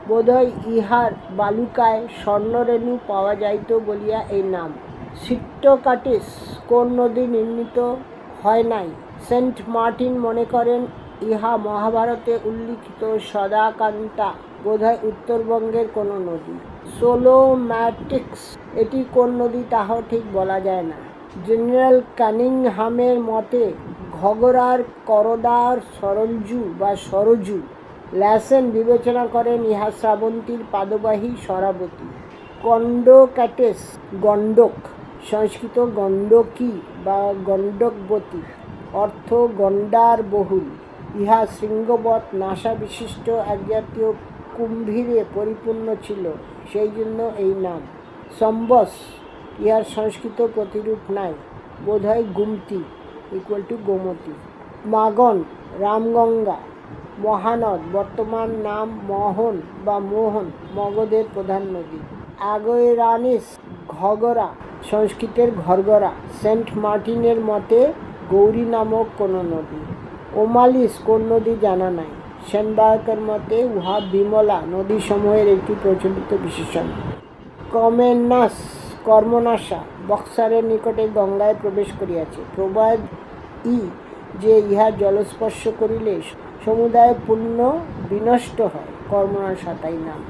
বোধহয় ইহার বালুকায় স্বর্ণরেণু পাওয়া যাইত বলিয়া এই নাম। সিট্টোকাটিস কোন নদী নির্মিত হয় নাই। সেন্ট মার্টিন মনে করেন ইহা মহাভারতে উল্লিখিত সদাকান্তা, বোধহয় উত্তরবঙ্গের কোনো নদী। সোলোম্যাটিক্স এটি কোন নদী তাহাও ঠিক বলা যায় না। জেনারেল কানিংহামের মতে ঘগরার করদার সরঞ্জু বা সরজু। ল্যাসেন বিবেচনা করেন ইহা শ্রাবন্তীর পাদবাহী সরাবতী। কন্ডোক্যাটিস গণ্ডক, সংস্কৃত গণ্ডকী বা গণ্ডকবতী, অর্থ গণ্ডার বহুল। ইহা শৃঙ্গবৎ নাসা বিশিষ্ট এক জাতীয় কুম্ভীরে পরিপূর্ণ ছিল, সেই জন্য এই নাম। সম্বস ইহার সংস্কৃত প্রতিরূপ নাই, বোধহয় গুমতি গোমতী। মাগন রামগঙ্গা, মহানদ, বর্তমান নাম মোহন বা মোহন, মগধের প্রধান নদী। আগৈরানিস ঘগরা, সংস্কৃতের ঘরগরা। সেন্ট মার্টিনের মতে গৌরী নামক কোনো নদী। ওমালিস কোন নদী জানা নাই। সেনবায়কের মতে উহা বিমলা নদীসমূহের একটি প্রচলিত বিশেষণ। কমেনাস কর্মনাশা, বক্সারের নিকটে গঙ্গায় প্রবেশ করিয়াছে। প্রবাদ যে ইহা জলস্পর্শ করিলে সমুদায় পুণ্য বিনষ্ট হয়, কর্মনাশা তাই নাম।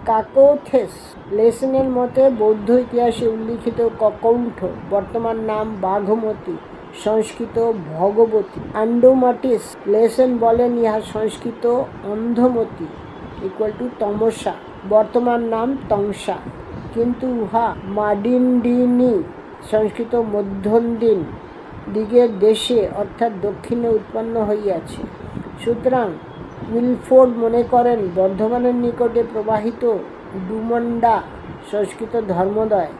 কাকোথেস লেসনের মতে বৌদ্ধ ইতিহাসে উল্লিখিত ককৌণ্ঠ, বর্তমান নাম বাঘমতী, সংস্কৃত ভগবতী। আন্ডোমাটিস লেসন বলেন ইহা সংস্কৃত অন্ধমতী তমসা, বর্তমান নাম তংসা, কিন্তু উহা মাডিন্ডিনী, সংস্কৃত মধ্যন্দিন দিগের দেশে অর্থাৎ দক্ষিণে উৎপন্ন হইয়াছে। সুতরাং উইলফোর্ড মনে করেন বর্ধমানের নিকটে প্রবাহিত ডুমন্ডা, সংস্কৃত ধর্মোদয়।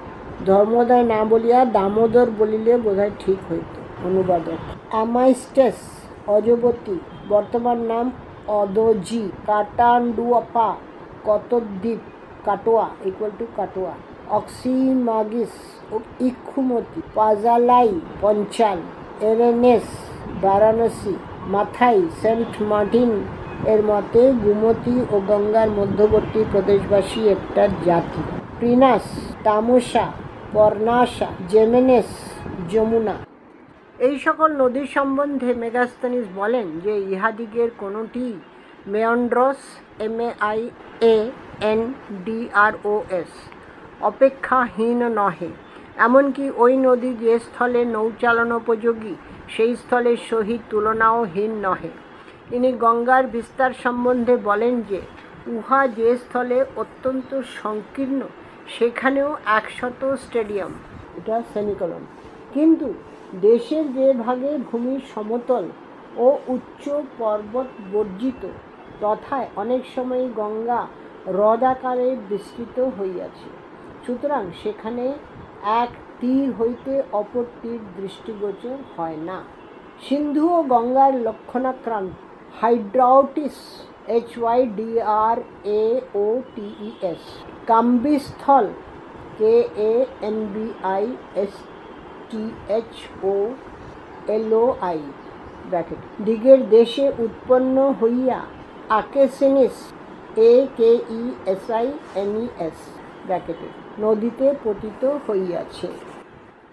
ধর্মোদয় না বলিয়া দামোদর বলিলে বোধহয় ঠিক হইত। অনুবাদক। অ্যামাইস্টেস অজবতী, বর্তমান নাম অদজি। কাটান্ডুয়াপা কতদ্বীপ, কাটোয়া কাটোয়া। অক্সিমাগিস ইক্ষুমতি। পাজালাই পঞ্চাল। এরেনেস বারাণসী। মাথাই সেন্ট মার্টিন এর মতে গোমতী ও গঙ্গার মধ্যবর্তী প্রদেশবাসী একটা জাতি। প্রিনাস, তামসা, পর্ণাসা, জেমেনেস, যমুনা। এই সকল নদীর সম্বন্ধে মেগাস্থানিস বলেন যে ইহাদিগের কোনোটি মেয়ন্ড্রস MEIANDROS অপেক্ষাহীন নহে, এমনকি ওই নদী যে স্থলে নৌচালনোপযোগী সেই স্থলের সহিত তুলনাও হীন নহে। ইনি গঙ্গার বিস্তার সম্বন্ধে বলেন যে উহা যে স্থলে অত্যন্ত সংকীর্ণ সেখানেও 100 স্টেডিয়াম, এটা সেমিকোলন। কিন্তু দেশের যে ভাগে ভূমি সমতল ও উচ্চ পর্বত বর্জিত তথায় অনেক সময় গঙ্গা হ্রদ আকারে বিস্তৃত হইয়াছে, সুতরাং সেখানে এক তীর হইতে অপর তীর দৃষ্টিগোচর হয় না। সিন্ধু ও গঙ্গার লক্ষণাক্রান্ত হাইড্রাউটিস HYDRAOTES, কাম্বিস্থল KAMBISTHOLOI দিগের দেশে উৎপন্ন হইয়া আকেসিনিস AKESINES নদীতে পতিত হইয়াছে।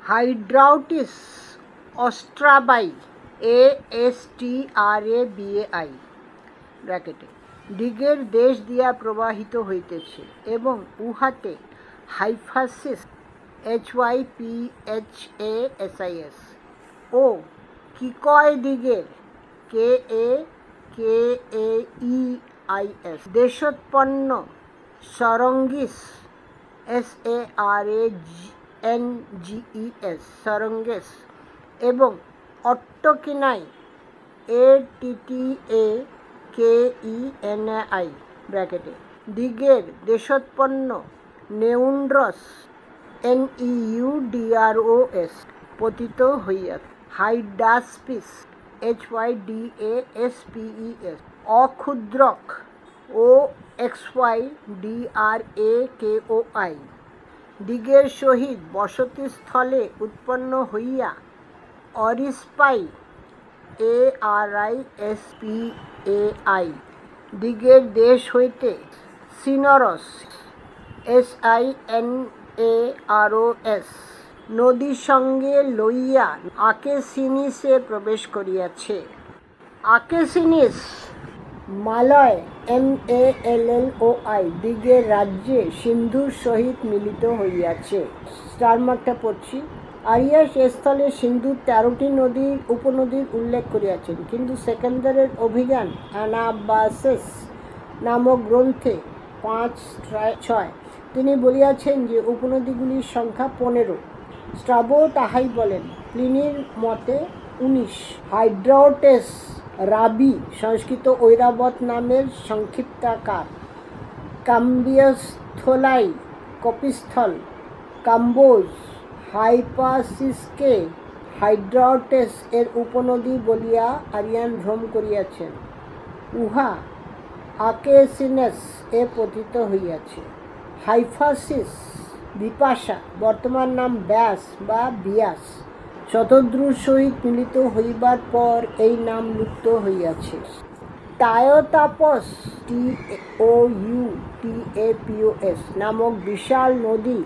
হাইড্রাউটিস অস্ট্রাবাই ASTRABAI দিগের দেশ দিয়া প্রবাহিত হইতেছে এবং উহাতে হাইফাসিস HYPHASIS ও কিকয় দিগের KAKAEIS দেশোৎপন্ন সরঙ্গিস SARANGES সরঙ্গেস এবং অট্টকিনাই ATTAKENAI দিগের দেশোৎপন্ন নেউন্ড্রস NEUDROS পতিত হইয়াছে। হাইডাসপিস HYDASPES অক্ষুদ্রক OXYDRAKOI দিগের সহিত বসতিস্থলে উৎপন্ন হইয়া অরিস্পাই ARISPAI দিগের দেশ হইতে সিনরস SINAROS নদীর সঙ্গে লইয়া আকেসিনিসে প্রবেশ করিয়াছে। আকেসিনিস মালয় MALLOI দিগের রাজ্যে সিন্ধুর সহিত মিলিত হইয়াছে। স্টার মার্কটা পড়ছি। আরিয়াস এ স্থলে সিন্ধুর 13টি নদীর উপনদীর উল্লেখ করিয়াছেন, কিন্তু সেকেন্দারের অভিযান অ্যানাবাসিস নামক গ্রন্থে 5-6 তিনি বলিয়াছেন যে উপনদীগুলির সংখ্যা 15। স্ট্রাবো তাহাই বলেন। প্লিনির মতে 19। হাইড্রাউটেস রাবি সংস্কৃত ঐরাবত নামের সংক্ষিপ্তাকার। কাম্বিস্থলাই কপিস্থল, কাম্বোজ। হাইপাসিসকে হাইড্রাউটেস এর উপনদী বলিয়া আরিয়ান ভ্রম করিয়াছেন। উহা আকেসিনেস এ পতিত হইয়াছে। হাইফাসিস বিপাশা, বর্তমান নাম ব্যাস বা বিয়াস, শতদ্রুর সহিত মিলিত হইবার পর এই নাম লুপ্ত হইয়াছে। টায়োতাপস TOUTAPOS নামক বিশাল নদী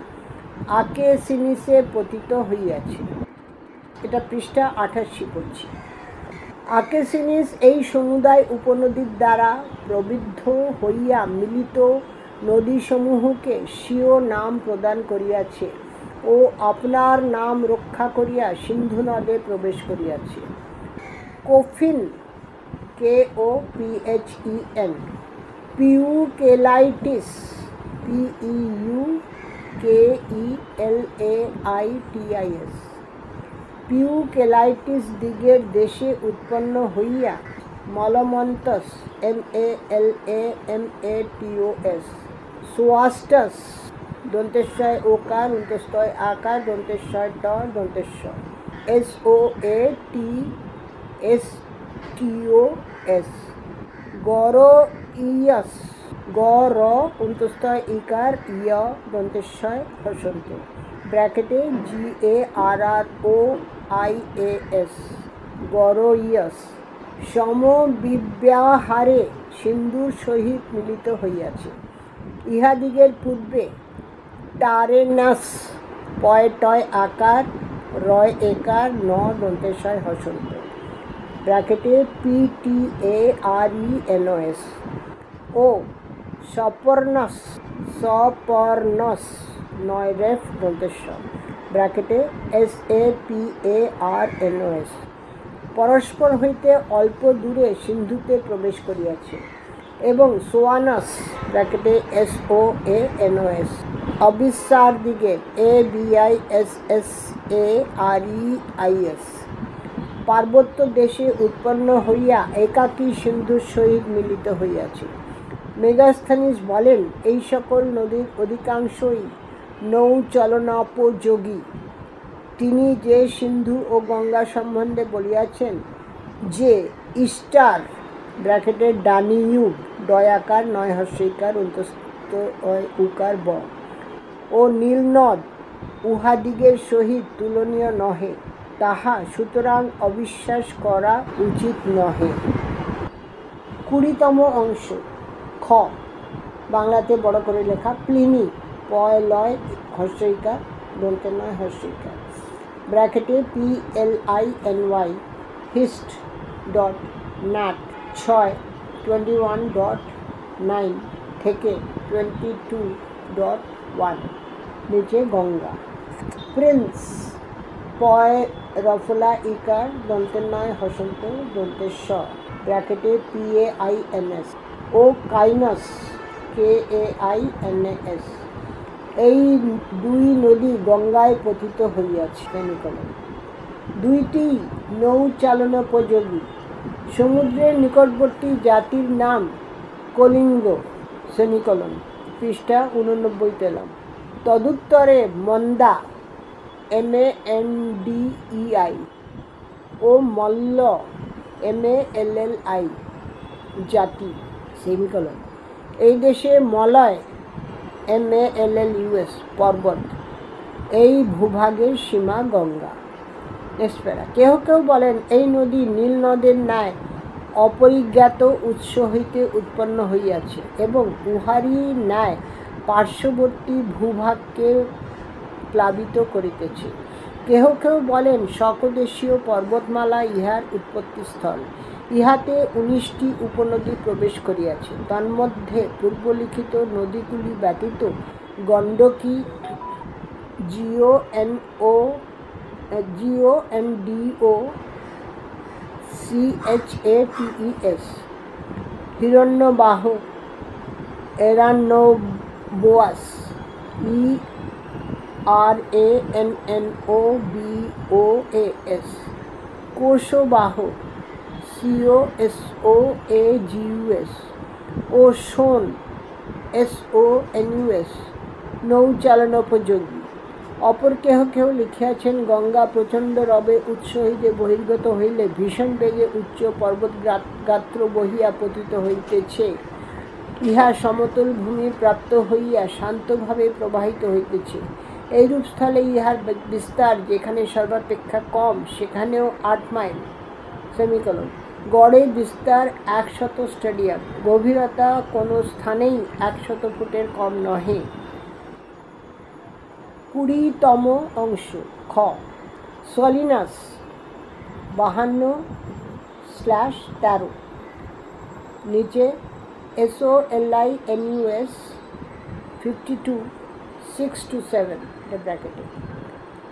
আকেসিনিসে পতিত হইয়াছে। এটা পৃষ্ঠা 88 পড়ছি। আকেসিনিস এই সমুদায় উপনদীর দ্বারা প্রবৃদ্ধ হইয়া মিলিত নদীসমূহকে স্বীয় নাম প্রদান করিয়াছে ও আপনার নাম রক্ষা করিয়া সিন্ধু নদে প্রবেশ করিয়াছে। কোফিন KOPHEN, পিউকেলাইটিস PEUKELAITIS পিউকেলাইটিস দিগের দেশে উৎপন্ন হইয়া মলমন্তস MALAMATOS, সোয়াস্টাস দন্তেশ্বয় ওকার দন্তেশ্বয় আকার দন্তেশ্বয় ট দন্তেশ্বয় SOATSTOS, গরইয়াস গর অন্তস্থয় ইকার ইয় দন্তেশ্বয় হসন্ত ব্র্যাকেটে GARROIAS গরইয়াস। সমবিব্যাহারে সিন্ধুর সহিত মিলিত হইয়াছে। ইহাদিগের পূর্বে টারেনাস পয়টয় আকার রয় একার ন দন্তেশয় হসন্ত ব্র্যাকেটে PTARENOS ও সপর্ণস নয় রেফ দন্তেশ্বর ব্র্যাকেটে SAPARNOS পরস্পর হইতে অল্প দূরে সিন্ধুতে প্রবেশ করিয়াছে, এবং সোয়ানস ব্র্যাকেটে SOANOS অবিশ্বার দিকে ABISSAREIS পার্বত্য দেশে উৎপন্ন হইয়া একাকী সিন্ধুর সহিত মিলিত হইয়াছে। মেগাস্থনিস বলেন, এই সকল নদীর অধিকাংশই নৌচলনোপযোগী। তিনি যে সিন্ধু ও গঙ্গা সম্বন্ধে বলিয়াছেন যে ইস্টার ব্র্যাকেটে ডানিউব ডয়াকার নয় হস্যইকার অন্তস্থ উকার ব ও নীলনদ উহাদিগের সহিত তুলনীয় নহে, তাহা সুতরাং অবিশ্বাস করা উচিত নহে। 20তম অংশ খ, বাংলাতে বড় করে লেখা। প্লিনি পয় লয় হস্যইকার দন্তে নয় হস্যইকার ব্র্যাকেটে PLINY hist.nat 6/21.9 থেকে 22.1 নিচে গঙ্গা। প্রিন্স পয় রফলা ইকার দন্তে নয় হসন্ত দন্তেশ্বর ব্র্যাকেটে PAINS ও কাইনাস KAINAS এই দুই নদী গঙ্গায় পতিত হইয়াছে। দুইটি নৌচালনোপযোগী। সমুদ্রের নিকটবর্তী জাতির নাম কলিঙ্গ সেমিকলন পৃষ্ঠা 89 পেলাম। তদুত্তরে মন্দা MANDEI ও মল্ল MALLI জাতি সেমিকলন। এই দেশে মলয় MALLUS পর্বত। এই ভূভাগের সীমা গঙ্গা। কেহ কেউ বলেন, এই নদী নীল নদের ন্যায় অপরিজ্ঞাত উৎস হইতে উৎপন্ন হইয়াছে এবং উহারই ন্যায় পার্শ্ববর্তী ভূভাগকে প্লাবিত করিতেছে। কেহ কেউ বলেন, শতদেশীয় পর্বতমালা ইহার উৎপত্তিস্থল। ইহাতে 19টি উপনদী প্রবেশ করিয়াছে। তন্মধ্যে পূর্বলিখিত নদীগুলি ব্যতীত Gandaki, GONDO CHATES, হিরণ্যবাহ, এরানোবোয়াস ERANNOBOAS, কোশবাহ COSOAGUS ও সোন SONUS নৌচালনোপযোগী। অপর কেহ কেহ লিখিয়াছেন, গঙ্গা প্রচণ্ড রবে উৎস হইতে বহির্গত হইলে ভীষণ বেগে উচ্চ পর্বত গাত্র বহিয়া পতিত হইতেছে। ইহা সমতল ভূমি প্রাপ্ত হইয়া শান্তভাবে প্রবাহিত হইতেছে। এইরূপ স্থলে ইহার বিস্তার যেখানে সর্বাপেক্ষা কম, সেখানেও 8 মাইল সেমিকলন। গড়ে বিস্তার 100 স্টেডিয়াম। গভীরতা কোনো স্থানেই 100 ফুটের কম নহে। 20তম অংশ খ, সলিনাস 52/13 নিচে SOLINUS 52/6-7 ব্র্যাকেটে।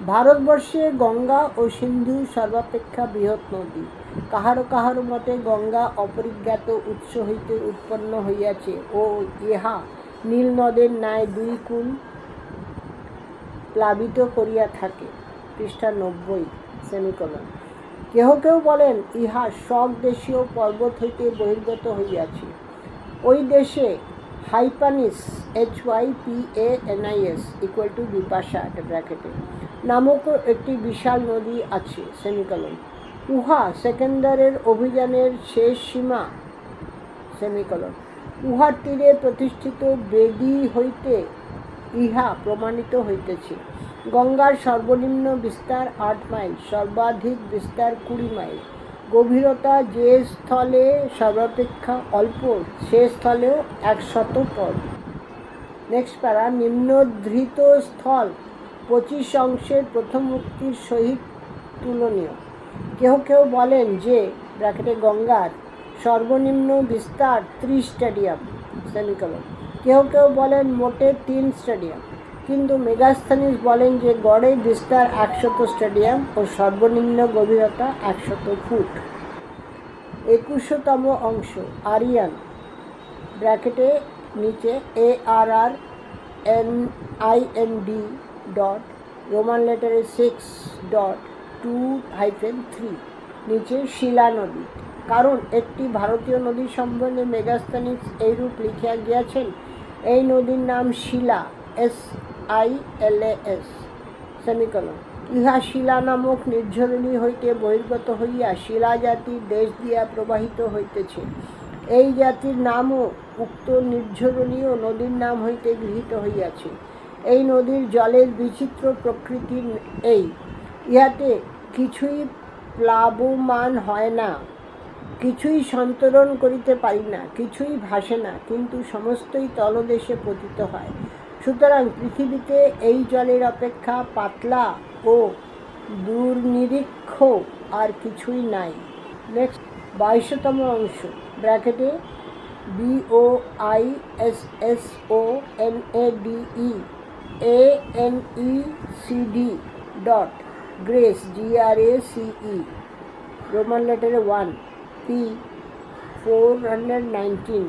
ভারতবর্ষে গঙ্গা ও সিন্ধু সর্বাপেক্ষা বৃহৎ নদী। কাহারো কাহারো মতে গঙ্গা অপরিজ্ঞাত উৎস হইতে উৎপন্ন হইয়াছে ও ইহা নীল নদের ন্যায় দুই কূল প্লাবিত করিয়া থাকে। পৃষ্ঠা 90 সেমিকলন। কেহ কেউ বলেন, ইহা স্বদেশীয় পর্বত হইতে বহির্গত হইয়াছে। ওই দেশে হাইপানিস HYPANIS = বিপাশা ব্র্যাকেটে নামক একটি বিশাল নদী আছে সেমিকলন। উহা সেকেন্দারের অভিযানের শেষ সীমা সেমিকলন। উহার তীরে প্রতিষ্ঠিত বেদী হইতে ইহা প্রমাণিত হইতেছে। গঙ্গার সর্বনিম্ন বিস্তার 8 মাইল, সর্বাধিক বিস্তার 20 মাইল। গভীরতা যে স্থলে সর্বাপেক্ষা অল্প সে স্থলেও 100 পদ। নেক্সট প্যারা, নিম্নধৃত স্থল 25 অংশের প্রথম উক্তির সহিত তুলনীয়। কেহ কেউ বলেন যে ব্র্যাকেটে গঙ্গার সর্বনিম্ন বিস্তার 30 স্টেডিয়াম সেমিকলন। কেউ কেউ বলেন মোটে 3 স্টেডিয়াম, কিন্তু মেগাস্থনিস বলেন যে গড়ে বিস্তার 100 স্টেডিয়াম ও সর্বনিম্ন গভীরতা 100 ফুট। 21তম অংশ, আরিয়ান ব্র্যাকেটে নিচে ARRNIND ডট রোমান লেটারে 6.2-3 নিচে শিলা নদী। কারণ একটি ভারতীয় নদী সম্বন্ধে মেগাস্থনিস এইরূপ লিখিয়া গিয়াছেন, এই নদীর নাম শিলা, SILAS সেমিকলন। ইহা শিলা নামক নির্ঝরণী হইতে বহির্গত হইয়া শিলা জাতির দেশ দিয়া প্রবাহিত হইতেছে। এই জাতির নামও উক্ত নির্ঝরণীয় নদীর নাম হইতে গৃহীত হইয়াছে। এই নদীর জলের বিচিত্র প্রকৃতির এই, ইহাতে কিছুই প্লাবমান হয় না, কিছুই সন্তরণ করিতে পারি না, কিছুই ভাসে না, কিন্তু সমস্তই তলদেশে পতিত হয়। সুতরাং পৃথিবীতে এই জলের অপেক্ষা পাতলা ও দুর্নিরীক্ষ আর কিছুই নাই। নেক্সট 22তম অংশ, ব্র্যাকেটে BOISSONADE dot grace GRACE Roman লেটারে 1 P 419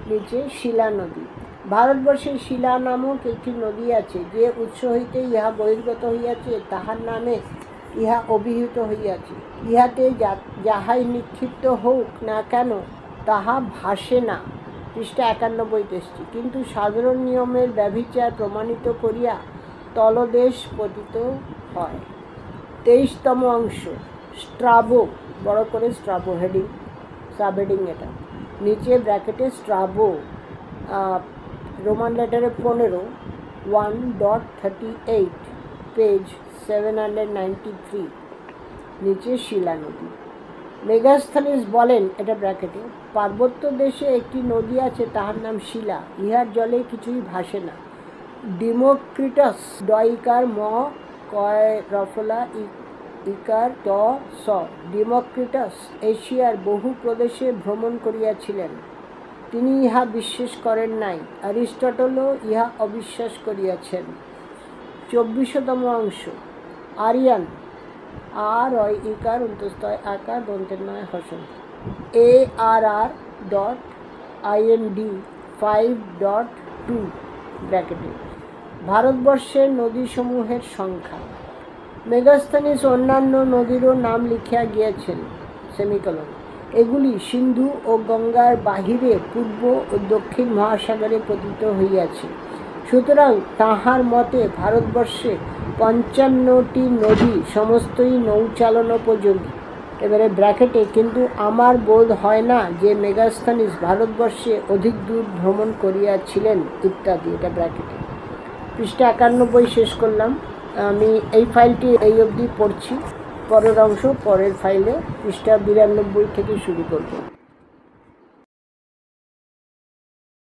নিচে শিলা নদী। ভারতবর্ষে শিলা নামক একটি নদী আছে, যে উৎস হইতে ইহা বহির্গত হইয়াছে তাহার নামে ইহা অভিহিত হইয়াছে। ইহাতে যাহাই নিক্ষিপ্ত হোক না কেন তাহা ভাসে না, পৃষ্ঠা 91-63, কিন্তু সাধারণ নিয়মের ব্যভিচার প্রমাণিত করিয়া তলদেশ পতিত হয়। 23তম অংশ, স্ট্রাবো বড় করে স্ট্রাবো হেডিং সাবহেডিং এটা নিচে ব্র্যাকেটে স্ট্রাবো রোমান লেটারে 15 1.38 পেজ 793 নিচে শিলা নদী। মেগাস্থনিস বলেন, এটা ব্র্যাকেটে, পার্বত্য দেশে একটি নদী আছে তাহার নাম শিলা, ইহার জলে কিছুই ভাসে না। ডিমোক্রিটাস ডইকার ম কয় রফলা ইকার ত স ডিমোক্রিটাস এশিয়ার বহু প্রদেশে ভ্রমণ করিয়াছিলেন, তিনি ইহা বিশ্বাস করেন নাই। অ্যারিস্টটলও ইহা অবিশ্বাস করিয়াছেন। 24তম অংশ, আরিয়ান আর অয় ইকার অন্তস্তয় আকার দন্তের নয় হসন ARR.IND 5.2 ব্র্যাকেটে ভারতবর্ষের নদীসমূহের সংখ্যা। মেগাস্থনিস অন্যান্য নদীরও নাম লিখিয়া গিয়েছেন সেমিকলন। এগুলি সিন্ধু ও গঙ্গার বাহিরে পূর্ব ও দক্ষিণ মহাসাগরে পতিত হইয়াছে। সুতরাং তাহার মতে ভারতবর্ষে 55টি নদী সমস্তই নৌচালনোপযোগী। এবারে ব্র্যাকেটে, কিন্তু আমার বোধ হয় না যে মেগাস্থনিস ভারতবর্ষে অধিক দূর ভ্রমণ করিয়াছিলেন ইত্যাদি, এটা ব্র্যাকেটে। পৃষ্ঠা 91 শেষ করলাম। আমি এই ফাইলটি এই অবধি পড়ছি, পরের অংশ পরের ফাইলে পৃষ্ঠা 92 থেকে শুরু করব।